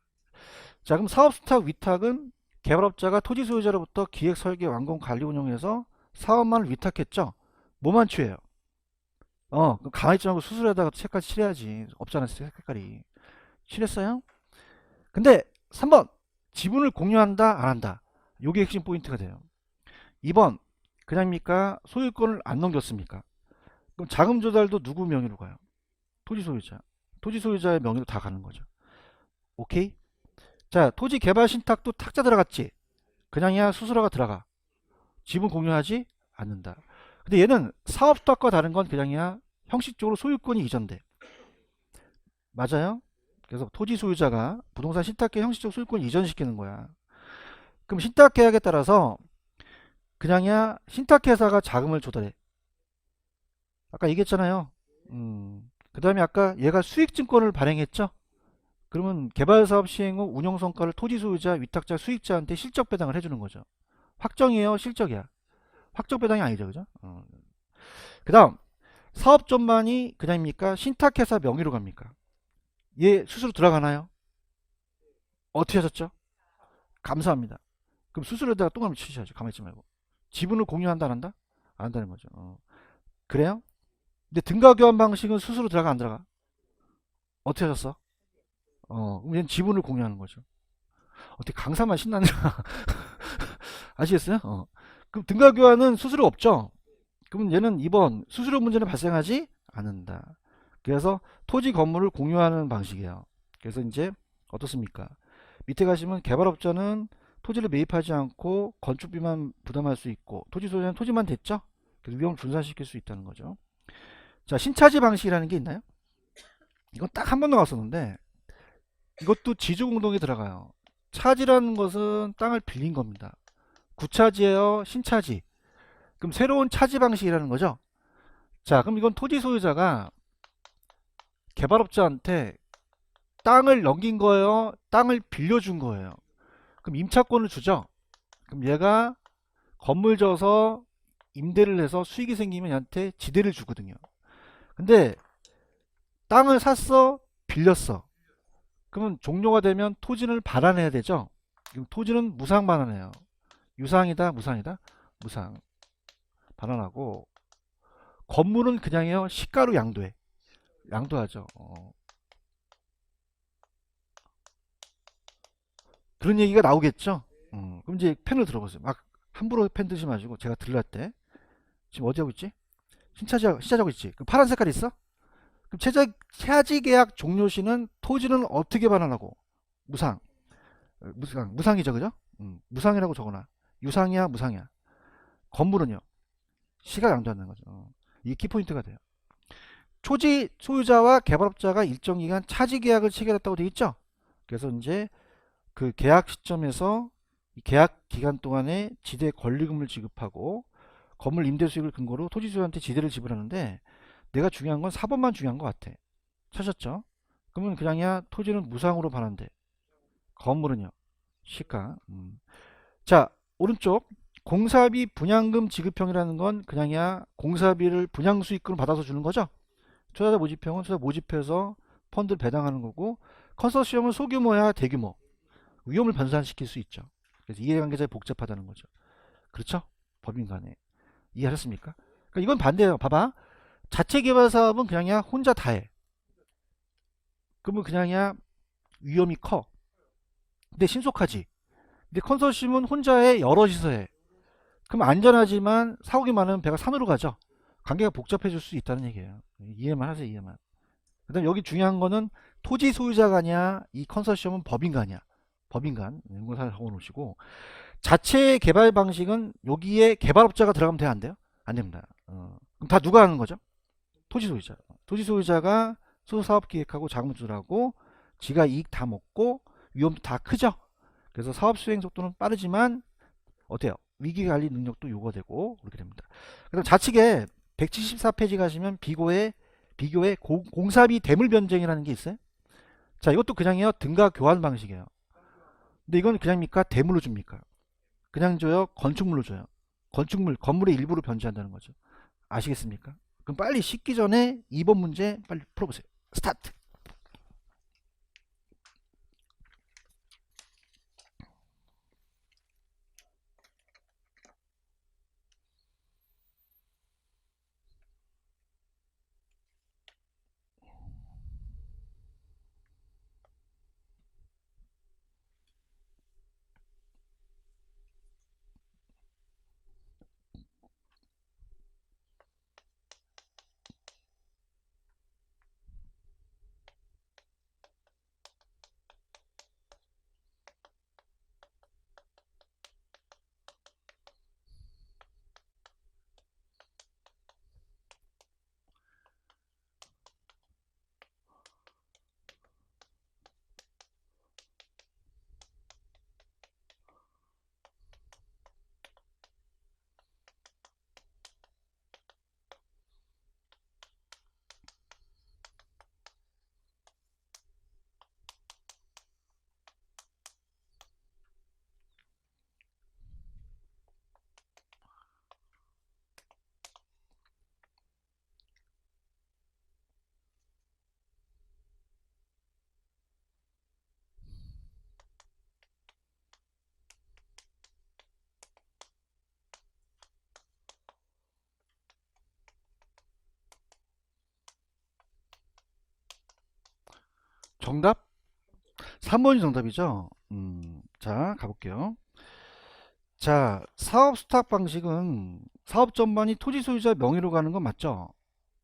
자, 그럼 사업 수탁 위탁은 개발업자가 토지 소유자로부터 기획 설계 완공 관리 운영해서 사업만을 위탁했죠. 뭐만 취해요? 그럼 가만히 있지 말고 수수료에다가 색깔 칠해야지. 없잖아 색깔이. 칠했어요? 근데 3번 지분을 공유한다 안 한다. 요게 핵심 포인트가 돼요. 2번 그냥입니까? 소유권을 안 넘겼습니까? 그럼 자금 조달도 누구 명의로 가요? 토지 소유자. 토지 소유자의 명의로 다 가는 거죠. 오케이? 자, 토지 개발 신탁도 탁자 들어갔지? 그냥이야 수수료가 들어가. 지분 공유하지 않는다. 근데 얘는 사업 수탁과 다른 건 그냥이야 형식적으로 소유권이 이전돼. 맞아요? 그래서 토지 소유자가 부동산 신탁계 형식적 소유권을 이전시키는 거야. 그럼 신탁 계약에 따라서 그냥이야 신탁회사가 자금을 조달해. 아까 얘기했잖아요. 그 다음에 아까 얘가 수익증권을 발행했죠. 그러면 개발사업 시행 후 운영 성과를 토지 소유자, 위탁자, 수익자한테 실적 배당을 해주는 거죠. 확정이에요, 실적이야? 확정 배당이 아니죠, 그죠? 그 다음 사업 전반이 그냥입니까? 신탁회사 명의로 갑니까? 얘 수수료 들어가나요? 어떻게 하셨죠? 감사합니다. 그럼 수수료에다가 똥을 치셔야죠. 가만히 있지 말고. 지분을 공유한다 안 한다? 안 한다는 거죠. 그래요? 근데 등가 교환 방식은 수수료 들어가 안 들어가? 어떻게 하셨어? 그럼 얘는 지분을 공유하는 거죠. 어떻게 강사만 신나냐? 아시겠어요? 그럼 등가 교환은 수수료 없죠? 그럼 얘는 2번 수수료 문제는 발생하지 않는다. 그래서 토지 건물을 공유하는 방식이에요. 그래서 이제 어떻습니까? 밑에 가시면 개발업자는 토지를 매입하지 않고 건축비만 부담할 수 있고 토지 소유자는 토지만 됐죠? 그래서 위험을 분산시킬 수 있다는 거죠. 자, 신차지 방식이라는 게 있나요? 이건 딱 한 번 나왔었는데 이것도 지주공동에 들어가요. 차지라는 것은 땅을 빌린 겁니다. 구차지예요, 신차지. 그럼 새로운 차지 방식이라는 거죠. 자, 그럼 이건 토지 소유자가 개발업자한테 땅을 넘긴 거예요, 땅을 빌려준 거예요. 그럼 임차권을 주죠. 그럼 얘가 건물 져서 임대를 해서 수익이 생기면 얘한테 지대를 주거든요. 근데 땅을 샀어, 빌렸어. 그러면 종료가 되면 토지를 반환해야 되죠. 그럼 토지는 무상 반환해요. 유상이다, 무상이다? 무상 반환하고 건물은 그냥요 시가로 양도해. 양도하죠. 그런 얘기가 나오겠죠. 그럼 이제 펜을 들어보세요. 막 함부로 펜 드지 마시고 제가 들릴 때 지금 어디 하고 있지? 신차지하고 있지. 그럼 파란 색깔 있어? 그럼 차지 계약 종료 시는 토지는 어떻게 반환하고? 무상. 무상이죠, 그죠? 무상이라고 적어놔. 유상이야, 무상이야. 건물은요. 시가 양도하는 거죠. 이게 키포인트가 돼요. 초지 소유자와 개발업자가 일정 기간 차지 계약을 체결했다고 되어 있죠. 그래서 이제 그 계약 시점에서 이 계약 기간 동안에 지대 권리금을 지급하고 건물 임대 수익을 근거로 토지소유한테 지대를 지불하는데 내가 중요한 건 4번만 중요한 것 같아. 찾았죠? 그러면 그냥이야 토지는 무상으로 반환돼. 건물은요 시가. 자 오른쪽 공사비 분양금 지급형이라는 건 그냥이야 공사비를 분양수익금을 받아서 주는 거죠. 투자자 모집형은 투자 모집해서 펀드를 배당하는 거고, 컨소시엄은 소규모야 대규모, 위험을 분산시킬 수 있죠. 그래서 이해관계자가 복잡하다는 거죠. 그렇죠? 법인 간에. 이해하셨습니까? 그러니까 이건 반대예요. 봐봐. 자체 개발 사업은 그냥이야 혼자 다 해. 그러면 그냥이야 위험이 커. 근데 신속하지. 근데 컨소시엄은 혼자 해, 여럿이서 해. 그럼 안전하지만 사고기 많으면 배가 산으로 가죠. 관계가 복잡해질 수 있다는 얘기예요. 이해만 하세요, 이해만. 그 다음 여기 중요한 거는 토지 소유자가 아니야, 이 컨소시엄은 법인간이야. 법인간. 연구사를 적어 놓으시고, 자체 개발 방식은 여기에 개발업자가 들어가면 돼요, 안 돼요? 안 됩니다. 그럼 다 누가 하는 거죠? 토지 소유자. 토지 소유자가 소사업 기획하고 자금 조달하고 지가 이익 다 먹고 위험도 다 크죠. 그래서 사업 수행 속도는 빠르지만 어때요? 위기 관리 능력도 요구되고 그렇게 됩니다. 그다음 좌측에 174페이지 가시면 비교의 공사비 대물 변경이라는 게 있어요. 자, 이것도 그냥이요 등가 교환 방식이에요. 근데 이건 그냥입니까? 대물로 줍니까? 그냥 줘요? 건축물로 줘요? 건축물, 건물의 일부로 변제한다는 거죠. 아시겠습니까? 그럼 빨리 씻기 전에 2번 문제 빨리 풀어보세요. 스타트. 정답? 3번이 정답이죠. 자, 가볼게요. 자, 사업 수탁 방식은 사업 전반이 토지 소유자 명의로 가는 건 맞죠?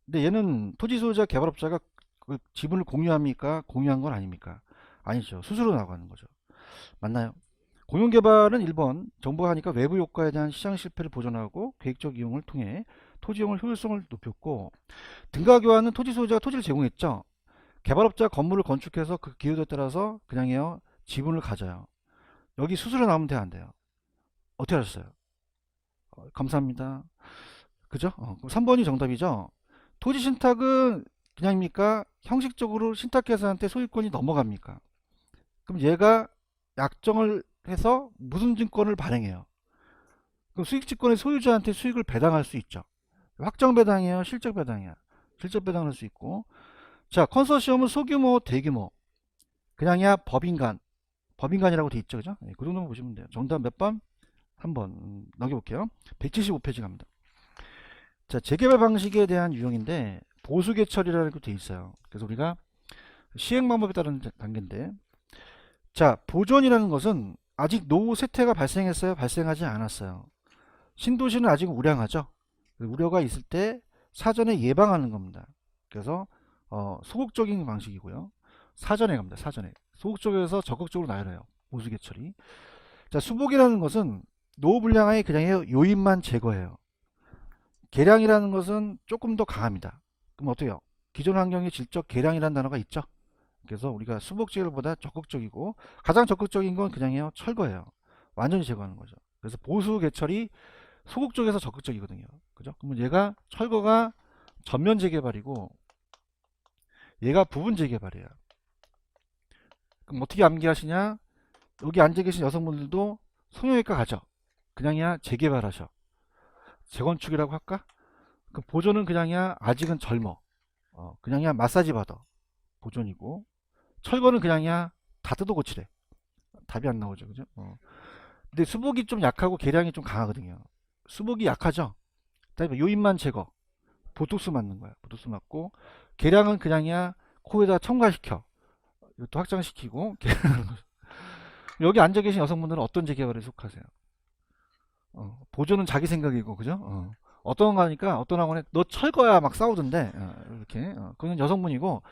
근데 얘는 토지 소유자 개발업자가 그 지분을 공유합니까? 공유한 건 아닙니까? 아니죠. 수수료 나가는 거죠. 맞나요? 공용 개발은 1번 정부가 하니까 외부 효과에 대한 시장 실패를 보존하고 계획적 이용을 통해 토지 이용을 효율성을 높였고, 등가 교환은 토지 소유자가 토지를 제공했죠. 개발업자가 건물을 건축해서 그 기여도에 따라서 그냥요 지분을 가져요. 여기 수수료 나오면 돼요, 안 돼요? 어떻게 하셨어요? 감사합니다. 그죠? 그럼 3번이 정답이죠. 토지 신탁은 그냥입니까? 형식적으로 신탁회사한테 소유권이 넘어갑니까? 그럼 얘가 약정을 해서 무슨 증권을 발행해요? 그럼 수익지권의 소유자한테 수익을 배당할 수 있죠. 확정 배당이에요? 실적 배당이에요? 실적 배당할 수 있고. 자, 컨소시엄은 소규모, 대규모. 그냥이야 법인간. 법인간이라고 돼 있죠. 그죠? 네, 그 정도만 보시면 돼요. 정답 몇 번? 3번. 넘겨볼게요. 175페이지 갑니다. 자, 재개발 방식에 대한 유형인데 보수개철이라고 돼 있어요. 그래서 우리가 시행 방법에 따른 단계인데, 자, 보존이라는 것은 아직 노후 세태가 발생했어요? 발생하지 않았어요? 신도시는 아직 우량하죠? 우려가 있을 때 사전에 예방하는 겁니다. 그래서 소극적인 방식이고요. 사전에 갑니다. 사전에. 소극적에서 적극적으로 나열해요. 보수개철이. 자, 수복이라는 것은 노후 불량의 그냥 요인만 제거해요. 개량이라는 것은 조금 더 강합니다. 그럼 어때요? 기존 환경의 질적 개량이라는 단어가 있죠. 그래서 우리가 수복제열보다 적극적이고, 가장 적극적인 건 그냥요 철거예요. 완전히 제거하는 거죠. 그래서 보수 개철이 소극 쪽에서 적극적이거든요. 그죠? 그러면 얘가 철거가 전면 재개발이고 얘가 부분 재개발이에요. 그럼 어떻게 암기하시냐? 여기 앉아 계신 여성분들도 성형외과 가죠. 그냥이야 재개발하셔. 재건축이라고 할까? 그 보존은 그냥이야 아직은 젊어. 그냥이야 마사지 받아. 보존이고 철거는 그냥이야 다 뜯어 고치래. 답이 안 나오죠, 그죠? 근데 수복이 좀 약하고 계량이 좀 강하거든요. 수복이 약하죠. 그다음에 요인만 제거, 보톡스 맞는 거야. 보톡스 맞고 계량은 그냥이야 코에다 첨가시켜. 이것도 확장시키고 여기 앉아 계신 여성분들은 어떤 재개발에 속하세요? 보조는 자기 생각이고 그죠? 어떤 거니까 어떤 학원에 너 철거야 막 싸우던데 이렇게 그건 여성분이고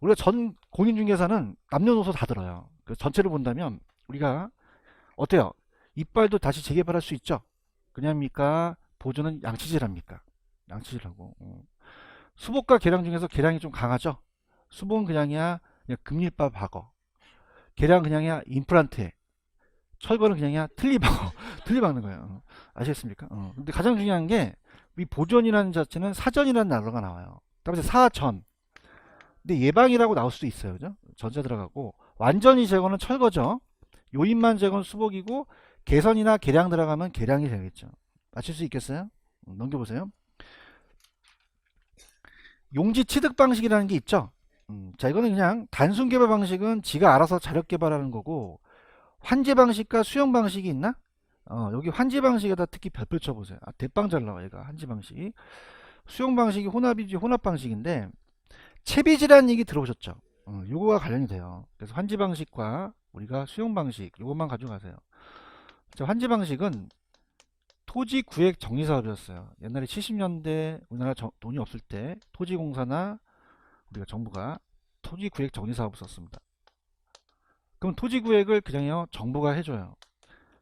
우리가 전 공인중개사는 남녀노소 다 들어요. 그 전체를 본다면 우리가 어때요? 이빨도 다시 재개발할 수 있죠? 그냥입니까? 보조는 양치질합니까? 양치질하고 수복과 계량 중에서 계량이 좀 강하죠? 수복은 그냥이야 그냥 금릴밥 박어 계량 그냥이야 임플란트해 철거는 그냥이야 틀니박어 틀니박는 거예요. 아시겠습니까? 근데 가장 중요한 게 이 보존이라는 자체는 사전이라는 단어가 나와요. 그다음에 사전. 근데 예방이라고 나올 수도 있어요. 그죠? 전자 들어가고 완전히 제거는 철거죠. 요인만 제거는 수복이고 개선이나 개량 들어가면 개량이 되겠죠. 맞출 수 있겠어요? 넘겨보세요. 용지 취득 방식이라는 게 있죠. 자 이거는 그냥 단순 개발 방식은 지가 알아서 자력 개발하는 거고 환제 방식과 수용 방식이 있나? 여기 환제 방식에다 특히 별표 쳐보세요. 대빵 잘 나와 얘가 환제 방식. 수용 방식이 혼합이지 혼합 방식인데 채비지라는 얘기 들어보셨죠? 요거와 관련이 돼요. 그래서 환제 방식과 우리가 수용 방식 요것만 가져가세요. 자, 환제 방식은 토지 구획 정리 사업이었어요. 옛날에 70년대 우리나라 돈이 없을 때 토지공사나 우리가 정부가 토지 구획 정리 사업을 썼습니다. 그럼 토지 구획을 그냥요 정부가 해줘요.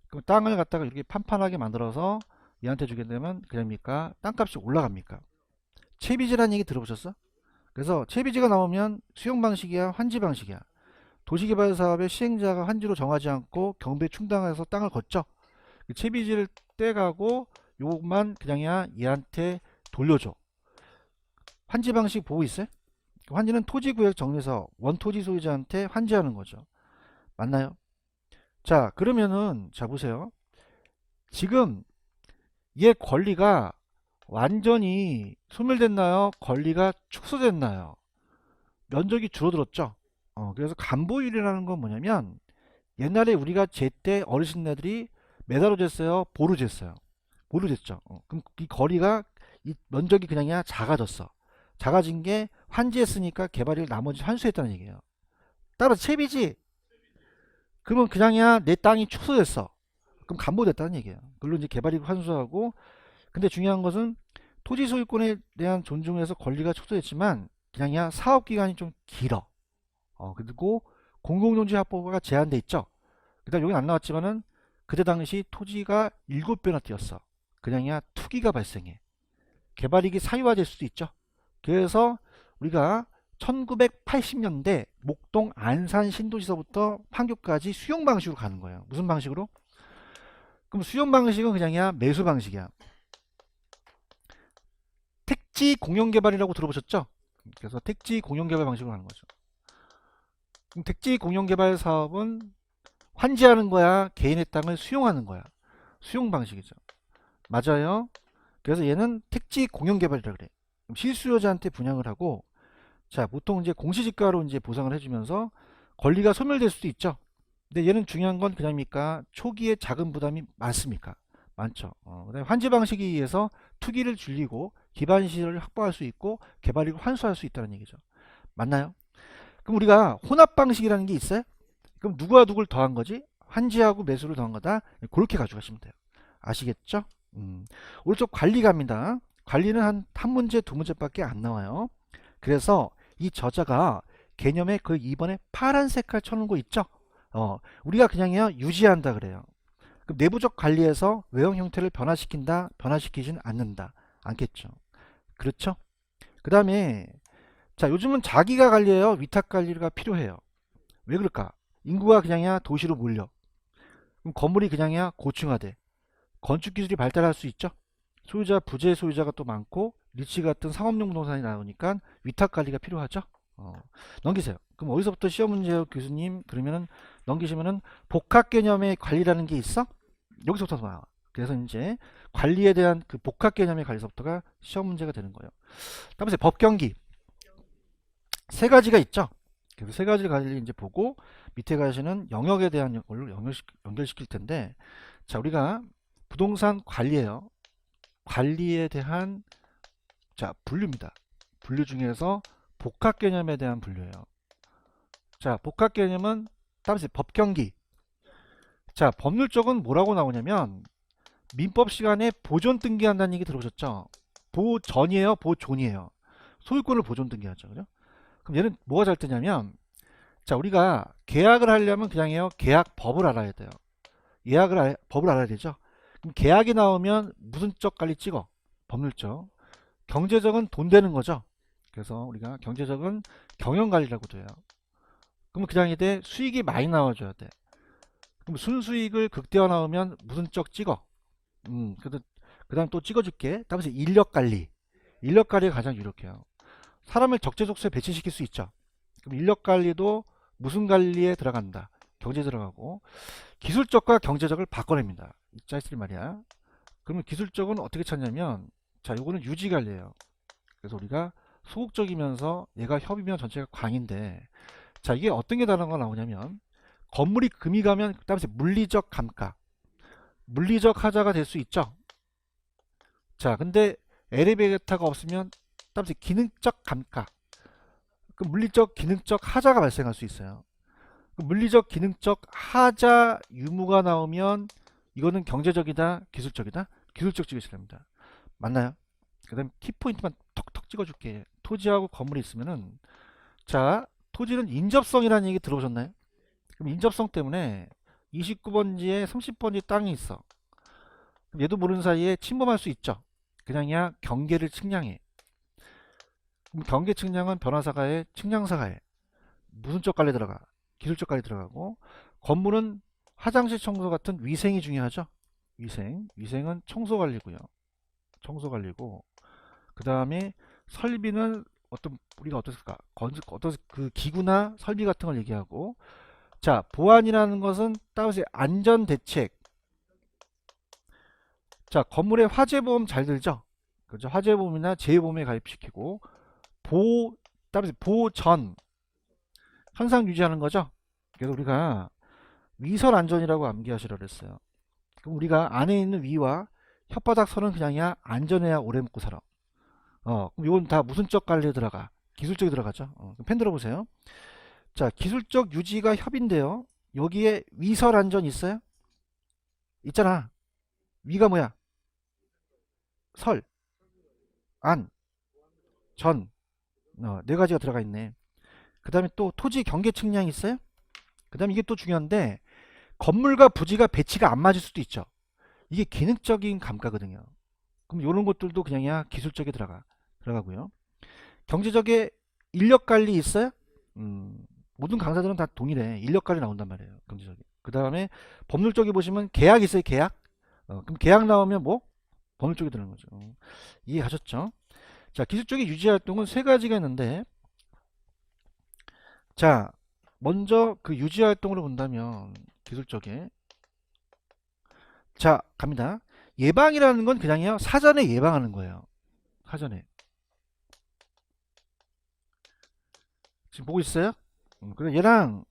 그럼 땅을 갖다가 이렇게 판판하게 만들어서 얘한테 주게 되면 그냥입니까? 땅값이 올라갑니까? 채비지라는 얘기 들어보셨어? 그래서 채비지가 나오면 수용 방식이야, 환지 방식이야. 도시개발 사업의 시행자가 환지로 정하지 않고 경비에 충당해서 땅을 걷죠. 채비지를 떼가고 요것만 그냥이야 얘한테 돌려줘. 환지 방식 보고 있어요? 환지는 토지구역 정리서 원토지 소유자한테 환지하는 거죠. 맞나요? 자 그러면은 자 보세요. 지금 얘 권리가 완전히 소멸됐나요? 권리가 축소됐나요? 면적이 줄어들었죠. 그래서 간보율이라는 건 뭐냐면 옛날에 우리가 제때 어르신네들이 메다로 쟀어요? 보로 쟀어요? 보로 쟀죠. 그럼 이 거리가 이 면적이 그냥이야 작아졌어. 작아진 게 환지했으니까 개발이 나머지 환수했다는 얘기예요. 따라서 채비지 그러면 그냥이야 내 땅이 축소됐어. 그럼 간보됐다는 얘기예요. 물론 이제 개발이 환수하고 근데 중요한 것은 토지 소유권에 대한 존중에서 권리가 축소됐지만 그냥이야 사업 기간이 좀 길어. 그리고 공공용지 확보가 제한돼 있죠. 그다음 여기 안 나왔지만은 그때 당시 토지가 7배나 뛰었어. 그냥이야 투기가 발생해. 개발이익이 사유화될 수도 있죠. 그래서 우리가 1980년대 목동 안산 신도시서부터 판교까지 수용 방식으로 가는 거예요. 무슨 방식으로? 그럼 수용 방식은 그냥이야 매수 방식이야. 택지 공용개발이라고 들어보셨죠? 그래서 택지 공용개발 방식으로 하는 거죠. 그럼 택지 공용개발 사업은 환지하는 거야? 개인의 땅을 수용하는 거야? 수용 방식이죠. 맞아요. 그래서 얘는 택지 공용개발이라 그래. 그럼 실수요자한테 분양을 하고 자 보통 이제 공시지가로 이제 보상을 해주면서 권리가 소멸될 수도 있죠. 근데 얘는 중요한 건 그냥입니까? 초기에 자금 부담이 많습니까? 많죠. 그다음에 환지 방식에 의해서 투기를 줄이고 기반 시설을 확보할 수 있고 개발이익을 환수할 수 있다는 얘기죠. 맞나요? 그럼 우리가 혼합 방식이라는 게 있어요? 그럼 누가 누굴 더한 거지? 환지하고 매수를 더한 거다. 그렇게 가져가시면 돼요. 아시겠죠? 오른쪽 관리갑니다. 관리는 한 문제 두 문제밖에 안 나와요. 그래서 이 저자가 개념에 그 2번에 파란 색깔 쳐놓은 거 있죠? 우리가 그냥요 유지한다 그래요. 그럼 내부적 관리에서 외형 형태를 변화시킨다, 변화시키진 않는다. 않겠죠. 그렇죠? 그 다음에 자 요즘은 자기가 관리해요, 위탁 관리가 필요해요. 왜 그럴까? 인구가 그냥이야 도시로 몰려. 그럼 건물이 그냥이야 고층화돼. 건축 기술이 발달할 수 있죠. 소유자, 부재 소유자가 또 많고 리츠 같은 상업용 부동산이 나오니까 위탁 관리가 필요하죠. 넘기세요. 그럼 어디서부터 시험 문제요, 교수님? 그러면은 넘기시면은 복합 개념의 관리라는 게 있어? 여기서부터 나와. 그래서 이제 관리에 대한 그 복합 개념의 관리서부터가 시험 문제가 되는 거예요. 다음에 법 경기 세 가지가 있죠. 그래서 세 가지를 관리 이제 보고 밑에 가시는 영역에 대한 걸로 연결시킬 텐데, 자, 우리가 부동산 관리예요. 관리에 대한 자 분류입니다. 분류 중에서 복합 개념에 대한 분류예요. 자, 복합 개념은 다음에 법 경기. 자, 법률 쪽은 뭐라고 나오냐면 민법 시간에 보존 등기한다는 얘기 들어보셨죠? 보전이에요, 보존이에요. 소유권을 보존 등기하죠, 그죠? 그럼 얘는 뭐가 잘 뜨냐면, 자, 우리가 계약을 하려면 그냥 해요. 계약법을 알아야 돼요. 법을 알아야 되죠. 그럼 계약이 나오면 무슨 적 관리 찍어? 법률적. 경제적은 돈 되는 거죠. 그래서 우리가 경제적은 경영관리라고 돼요. 그럼 그냥 이때 수익이 많이 나와줘야 돼. 그럼 순수익을 극대화 나오면 무슨 적 찍어? 그 다음 또 찍어줄게. 다음에 인력관리. 인력관리가 가장 유력해요. 사람을 적재적소에 배치시킬 수 있죠. 그럼 인력관리도 무슨 관리에 들어간다? 경제 들어가고, 기술적과 경제적을 바꿔냅니다. 이 짜있을 말이야. 그러면 기술적은 어떻게 찾냐면, 자, 요거는 유지관리예요. 그래서 우리가 소극적이면서 얘가 협이면 전체가 광인데, 자, 이게 어떤 게 다른 거 나오냐면, 건물이 금이 가면 그다음에 물리적 감가, 물리적 하자가 될 수 있죠. 자, 근데 엘리베이터가 없으면 그다음에 기능적 감가, 그 물리적 기능적 하자가 발생할 수 있어요. 그 물리적 기능적 하자 유무가 나오면 이거는 경제적이다, 기술적이다? 기술적 찍으시야 됩니다. 맞나요? 그 다음 키포인트만 톡톡 찍어줄게. 토지하고 건물이 있으면은, 자, 토지는 인접성이라는 얘기 들어보셨나요? 그럼 인접성 때문에 29번지에 30번지 땅이 있어. 그럼 얘도 모르는 사이에 침범할 수 있죠. 그냥이야 경계를 측량해. 그럼 경계 측량은 변화사가에 측량사가에 무슨 쪽 관리 들어가? 기술적 관리 들어가고, 건물은 화장실 청소 같은 위생이 중요하죠. 위생은 청소 관리고요. 청소 관리고, 그 다음에 설비는 우리가 어떻을까? 어떤 그 기구나 설비 같은 걸 얘기하고, 자, 보안이라는 것은 따라서 안전 대책. 자, 건물에 화재보험 잘 들죠? 그죠? 화재보험이나 재해보험에 가입시키고, 따라서 보전 현상 유지하는 거죠. 그래서 우리가 위설 안전이라고 암기하시라 그랬어요. 그럼 우리가 안에 있는 위와 혓바닥 선은 그냥이야 안전해야 오래 먹고 살아. 그럼 이건 다 무슨 적 관리에 들어가? 기술적이 들어가죠. 펜 들어보세요. 자, 기술적 유지가 협인데요. 여기에 위설 안전 있어요? 있잖아. 위가 뭐야? 설, 안, 전. 네 가지가 들어가 있네. 그 다음에 또 토지 경계 측량이 있어요? 그 다음에 이게 또 중요한데, 건물과 부지가 배치가 안 맞을 수도 있죠. 이게 기능적인 감가거든요. 그럼 이런 것들도 그냥이야 기술적에 들어가고요. 경제적에 인력 관리 있어요? 모든 강사들은 다 동일해. 인력 관리 나온단 말이에요. 경제적에. 그 다음에 법률 쪽에 보시면 계약 있어요. 계약. 그럼 계약 나오면 뭐? 법률 쪽에 들어가는 거죠. 이해하셨죠? 자, 기술적인 유지 활동은 세 가지가 있는데, 자, 먼저 그 유지 활동으로 본다면 기술적에, 자, 갑니다. 예방이라는 건 그냥요 사전에 예방하는 거예요. 사전에. 지금 보고 있어요? 그래 얘랑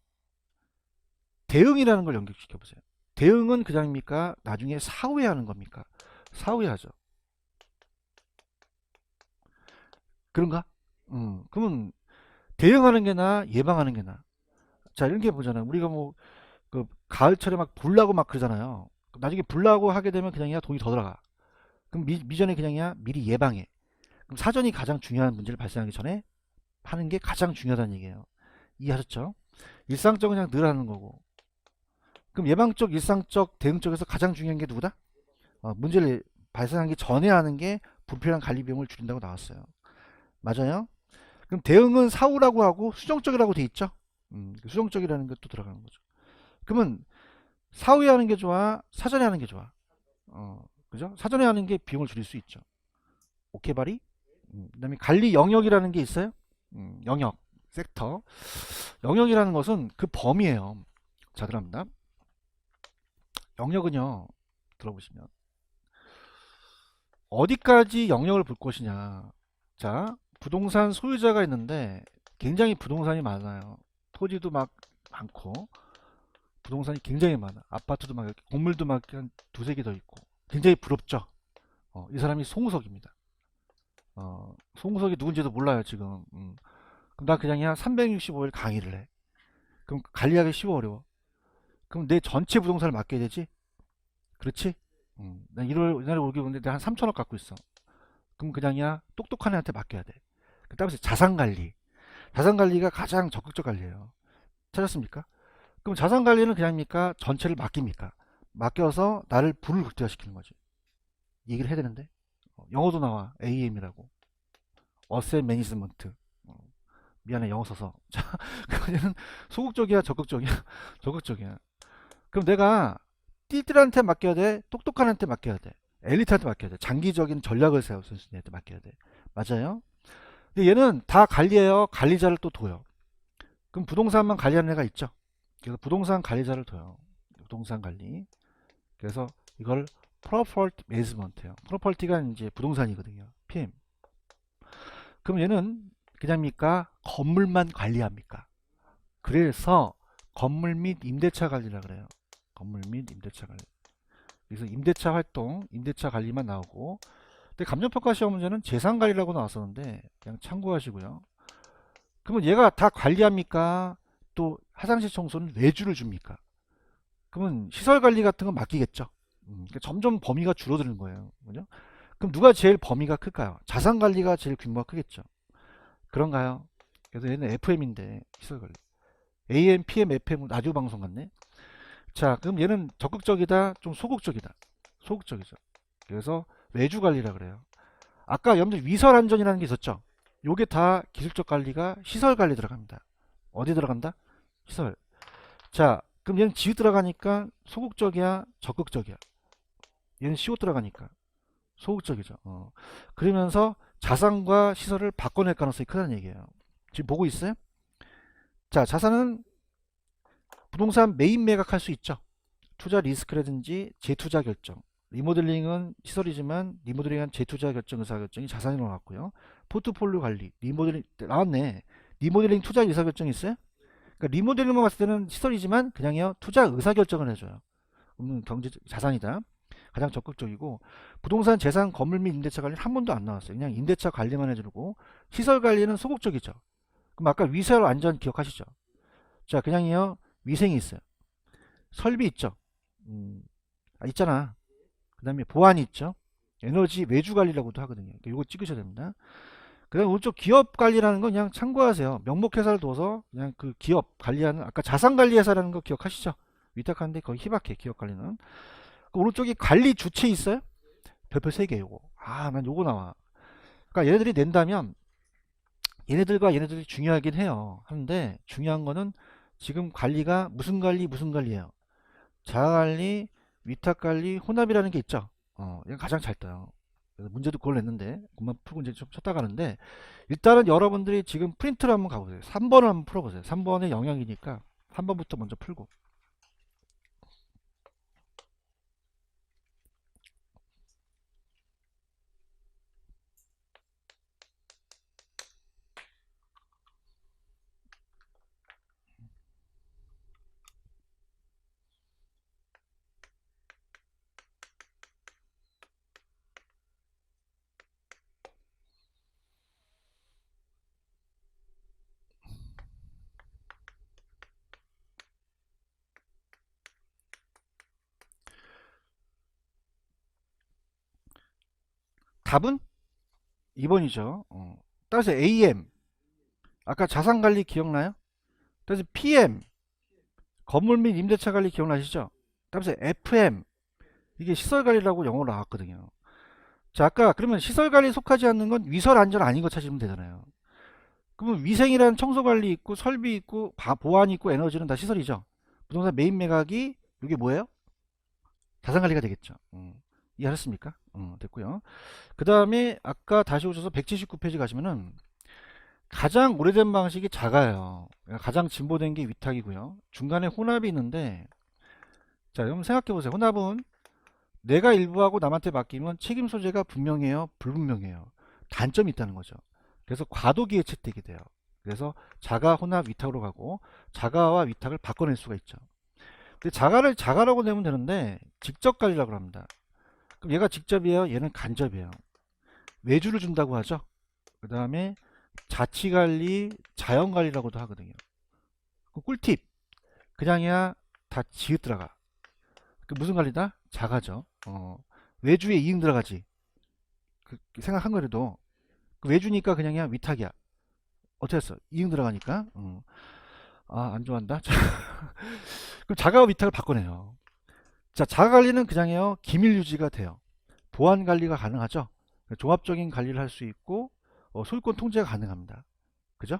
대응이라는 걸 연결시켜 보세요. 대응은 그냥입니까? 나중에 사후에 하는 겁니까? 사후에 하죠. 그런가? 그러면 대응하는 게 나아, 예방하는 게 나아. 자, 이렇게 보잖아요. 우리가 뭐 그 가을철에 막 불나고 막 그러잖아요. 나중에 불나고 하게 되면 그냥이야 돈이 더 들어가. 그럼 미전에 그냥이야 미리 예방해. 그럼 사전이 가장 중요한 문제를 발생하기 전에 하는 게 가장 중요하다는 얘기예요. 이해하셨죠? 일상적은 그냥 늘 하는 거고. 그럼 예방적, 일상적, 대응적에서 가장 중요한 게 누구다? 문제를 발생하기 전에 하는 게 불필요한 관리 비용을 줄인다고 나왔어요. 맞아요? 그럼 대응은 사후라고 하고 수정적이라고 돼 있죠? 수정적이라는 것도 들어가는 거죠. 그러면 사후에 하는 게 좋아? 사전에 하는 게 좋아? 그죠? 사전에 하는 게 비용을 줄일 수 있죠. 오케이 바리? 그다음에 관리 영역이라는 게 있어요. 영역, 섹터. 영역이라는 것은 그 범위예요. 자, 들어갑니다. 영역은요, 들어보시면 어디까지 영역을 볼 것이냐. 자, 부동산 소유자가 있는데 굉장히 부동산이 많아요. 토지도 막 많고 부동산이 굉장히 많아. 아파트도 막 이렇게, 건물도 막 한 두세 개 더 있고 굉장히 부럽죠. 이 사람이 송우석입니다. 송우석이 누군지도 몰라요 지금. 그럼 나 그냥 한 365일 강의를 해. 그럼 관리하기 쉬워 어려워? 그럼 내 전체 부동산을 맡겨야 되지? 그렇지? 난 1월 이날에 오기 오는데 내가 한 3천억 갖고 있어. 그럼 그냥이야 똑똑한 애한테 맡겨야 돼. 그 다음에 자산관리. 자산관리가 가장 적극적 관리예요. 찾았습니까? 그럼 자산관리는 그냥입니까? 전체를 맡깁니까? 맡겨서 나를 불을 극대화시키는 거지. 얘기를 해야 되는데 영어도 나와. AM이라고. 어셋 매니지먼트. 미안해 영어 써서. 자, 그거는 소극적이야 적극적이야? 적극적이야. 그럼 내가 띠들한테 맡겨야 돼? 똑똑한 한테 맡겨야 돼? 엘리트한테 맡겨야 돼? 장기적인 전략을 세울 수 있는 애한테 맡겨야 돼. 맞아요? 근데 얘는 다 관리해요. 관리자를 또 둬요. 그럼 부동산만 관리하는 애가 있죠. 그래서 부동산 관리자를 둬요. 부동산 관리. 그래서 이걸 프로퍼티 매니지먼트예요. 프로퍼티가 이제 부동산이거든요. PM. 그럼 얘는 그냥입니까? 건물만 관리합니까? 그래서 건물 및 임대차 관리라 그래요. 건물 및 임대차 관리. 그래서 임대차 활동, 임대차 관리만 나오고, 근데 감정평가 시험 문제는 재산 관리라고 나왔었는데 그냥 참고하시고요. 그러면 얘가 다 관리합니까? 또 화장실 청소는 외주를 줍니까? 그러면 시설 관리 같은 건 맡기겠죠. 그러니까 점점 범위가 줄어드는 거예요. 그죠? 그럼 누가 제일 범위가 클까요? 자산 관리가 제일 규모가 크겠죠. 그런가요? 그래서 얘는 FM인데 시설 관리. AM, PM, FM 라디오 방송 같네. 자, 그럼 얘는 적극적이다, 좀 소극적이다. 소극적이죠. 그래서 외주 관리라 그래요. 아까 여러분들 위설 안전이라는 게 있었죠. 요게 다 기술적 관리가 시설 관리 들어갑니다. 어디 들어간다? 시설. 자, 그럼 얘는 지읒 들어가니까 소극적이야, 적극적이야. 얘는 시옷 들어가니까 소극적이죠. 그러면서 자산과 시설을 바꿔낼 가능성이 크다는 얘기예요. 지금 보고 있어요? 자, 자산은 부동산 매입 매각할 수 있죠. 투자 리스크라든지 재투자 결정. 리모델링은 시설이지만 리모델링한 재투자 결정 의사결정이 자산으로 나왔고요. 포트폴리오 관리, 리모델링 나왔네. 리모델링 투자 의사결정이 있어요? 그러니까 리모델링만 봤을 때는 시설이지만 그냥요 투자 의사결정을 해줘요. 경제 자산이다. 가장 적극적이고 부동산 재산 건물 및 임대차 관리는 한 번도 안 나왔어요. 그냥 임대차 관리만 해주고 시설 관리는 소극적이죠. 그럼 아까 위설 안전 기억하시죠? 자 그냥요 위생이 있어요. 설비 있죠. 있잖아. 그 다음에 보안이 있죠. 에너지 외주 관리라고도 하거든요. 이거 찍으셔야 됩니다. 그 다음에 오른쪽 기업 관리라는 건 그냥 참고하세요. 명목회사를 둬서 그냥 그 기업 관리하는 아까 자산관리회사라는 거 기억하시죠? 위탁하는데 거의 희박해 기업 관리는. 그 오른쪽에 관리 주체 있어요? 별표 3개 요거. 난 요거 나와. 그러니까 얘네들이 낸다면 얘네들과 얘네들이 중요하긴 해요. 하는데 중요한 거는 지금 관리가 무슨 관리 무슨 관리예요. 자가관리, 위탁관리, 혼합이라는 게 있죠. 이건 가장 잘 떠요. 그래서 문제도 그걸 냈는데 그것만 풀고 이제 좀 쳤다 가는데 일단은 여러분들이 지금 프린트를 한번 가보세요. 3번을 한번 풀어보세요. 3번의 영역이니까 3번부터 먼저 풀고 답은 2번이죠. 따라서 AM 아까 자산관리 기억나요? 따라서 PM 건물 및 임대차 관리 기억나시죠? 따라서 FM 이게 시설관리라고 영어로 나왔거든요. 자 아까 그러면 시설관리 속하지 않는 건 위설 안전 아닌 거 찾으면 되잖아요. 그러면 위생이라는 청소관리 있고 설비 있고 보안 있고 에너지는 다 시설이죠. 부동산 매입 매각이 이게 뭐예요? 자산관리가 되겠죠. 이해하셨습니까? 됐고요. 그 다음에 아까 다시 오셔서 179페이지 가시면은 가장 오래된 방식이 자가예요. 그러니까 가장 진보된 게 위탁이고요. 중간에 혼합이 있는데, 자, 여러분 생각해 보세요. 혼합은 내가 일부하고 남한테 맡기면 책임 소재가 분명해요, 불분명해요. 단점이 있다는 거죠. 그래서 과도기에 채택이 돼요. 그래서 자가, 혼합, 위탁으로 가고 자가와 위탁을 바꿔낼 수가 있죠. 근데 자가를 자가라고 내면 되는데 직접 관리라고 합니다. 그럼 얘가 직접이에요, 얘는 간접이에요. 외주를 준다고 하죠. 그 다음에 자치관리, 자연관리라고도 하거든요. 그 꿀팁, 그냥이야 다 지읒 들어가. 그 무슨 관리다? 자가죠. 외주에 이응 들어가지. 그 생각한 거라도 그 외주니까 그냥이야 위탁이야. 어떻게 했어? 이응 들어가니까. 아, 안 좋아한다. 그럼 자가와 위탁을 바꿔내요. 자, 자가 관리는 그냥요 기밀 유지가 돼요. 보안 관리가 가능하죠. 종합적인 관리를 할 수 있고 소유권 통제가 가능합니다. 그죠?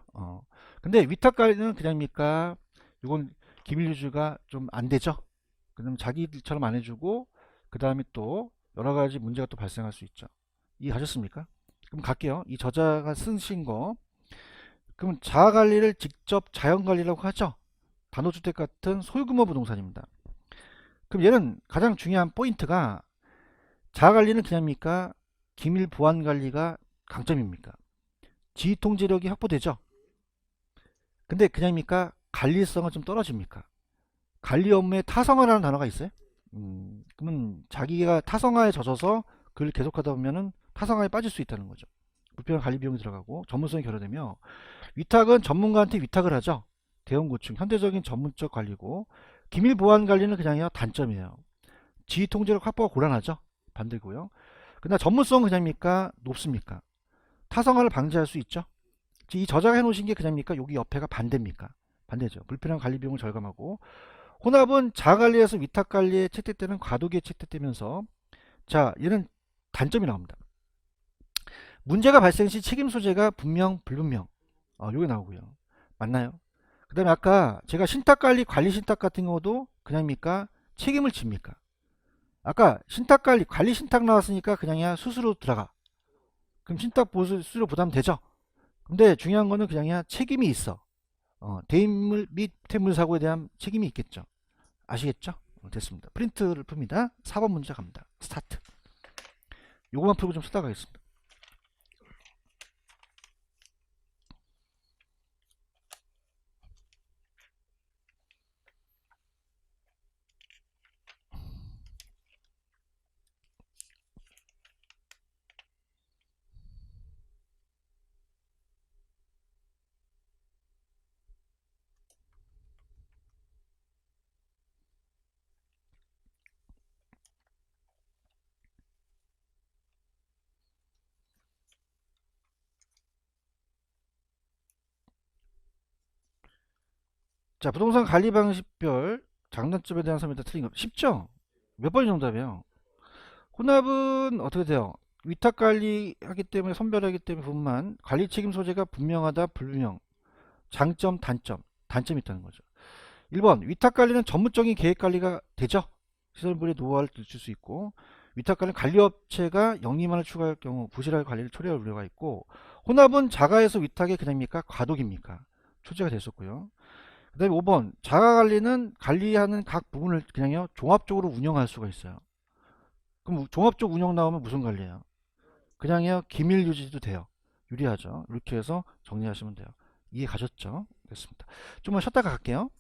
근데 위탁 관리는 그냥입니까? 이건 기밀 유지가 좀 안 되죠. 그럼 자기들처럼 안 해주고 그 다음에 또 여러 가지 문제가 또 발생할 수 있죠. 이해하셨습니까? 그럼 갈게요. 이 저자가 쓰신 거. 그럼 자가 관리를 직접 자연 관리라고 하죠. 단독주택 같은 소규모 부동산입니다. 그럼 얘는 가장 중요한 포인트가 자가 관리는 그냥입니까? 기밀 보안 관리가 강점입니까? 지휘 통제력이 확보되죠. 근데 그냥입니까? 관리성은 좀 떨어집니까? 관리 업무에 타성화라는 단어가 있어요. 그러면 자기가 타성화에 젖어서 그걸 계속하다 보면은 타성화에 빠질 수 있다는 거죠. 불필요한 관리 비용이 들어가고 전문성이 결여되며 위탁은 전문가한테 위탁을 하죠. 대형 고충, 현대적인 전문적 관리고 기밀 보안 관리는 그냥요 단점이에요. 지휘 통제력 확보가 곤란하죠. 반대고요. 그러나 전문성은 그냥입니까? 높습니까? 타성화를 방지할 수 있죠. 이 저자가 해놓으신 게 그냥입니까? 여기 옆에가 반대입니까? 반대죠. 불필요한 관리 비용을 절감하고 혼합은 자가관리에서 위탁관리에 채택되는 과도기에 채택되면서 자 얘는 단점이 나옵니다. 문제가 발생 시 책임 소재가 분명 불분명 요게 나오고요. 맞나요? 그 다음에 아까 제가 신탁관리 관리 신탁 같은 경우도 그냥입니까? 책임을 집니까? 아까 신탁관리 관리 신탁 나왔으니까 그냥이야 수수료 들어가. 그럼 신탁 보수 수수료 부담 되죠? 근데 중요한 거는 그냥이야 책임이 있어. 대인물 및 태물 사고에 대한 책임이 있겠죠. 아시겠죠? 됐습니다. 프린트를 풉니다. 4번 문제 갑니다. 스타트. 요거만 풀고 좀 쓰다 가겠습니다. 자, 부동산 관리 방식별 장단점에 대한 설명이 틀린 거 쉽죠? 몇 번이 정답이에요? 혼합은 어떻게 돼요? 위탁 관리하기 때문에 선별하기 때문에 분만 관리 책임 소재가 분명하다 불분명 장점 단점 단점이 있다는 거죠. 1번 위탁 관리는 전문적인 계획 관리가 되죠. 시설물의 노하우를 늦출 수 있고 위탁 관리 관리업체가 영리만을 추가할 경우 부실할 관리를 초래할 우려가 있고 혼합은 자가에서 위탁의 그냥입니까? 과도기입니까? 초재가 됐었고요. 그 다음에 5번 자가관리는 관리하는 각 부분을 그냥요 종합적으로 운영할 수가 있어요. 그럼 종합적 운영 나오면 무슨 관리예요? 그냥요 기밀 유지도 돼요. 유리하죠. 이렇게 해서 정리하시면 돼요. 이해 가셨죠? 됐습니다. 좀만 쉬었다가 갈게요.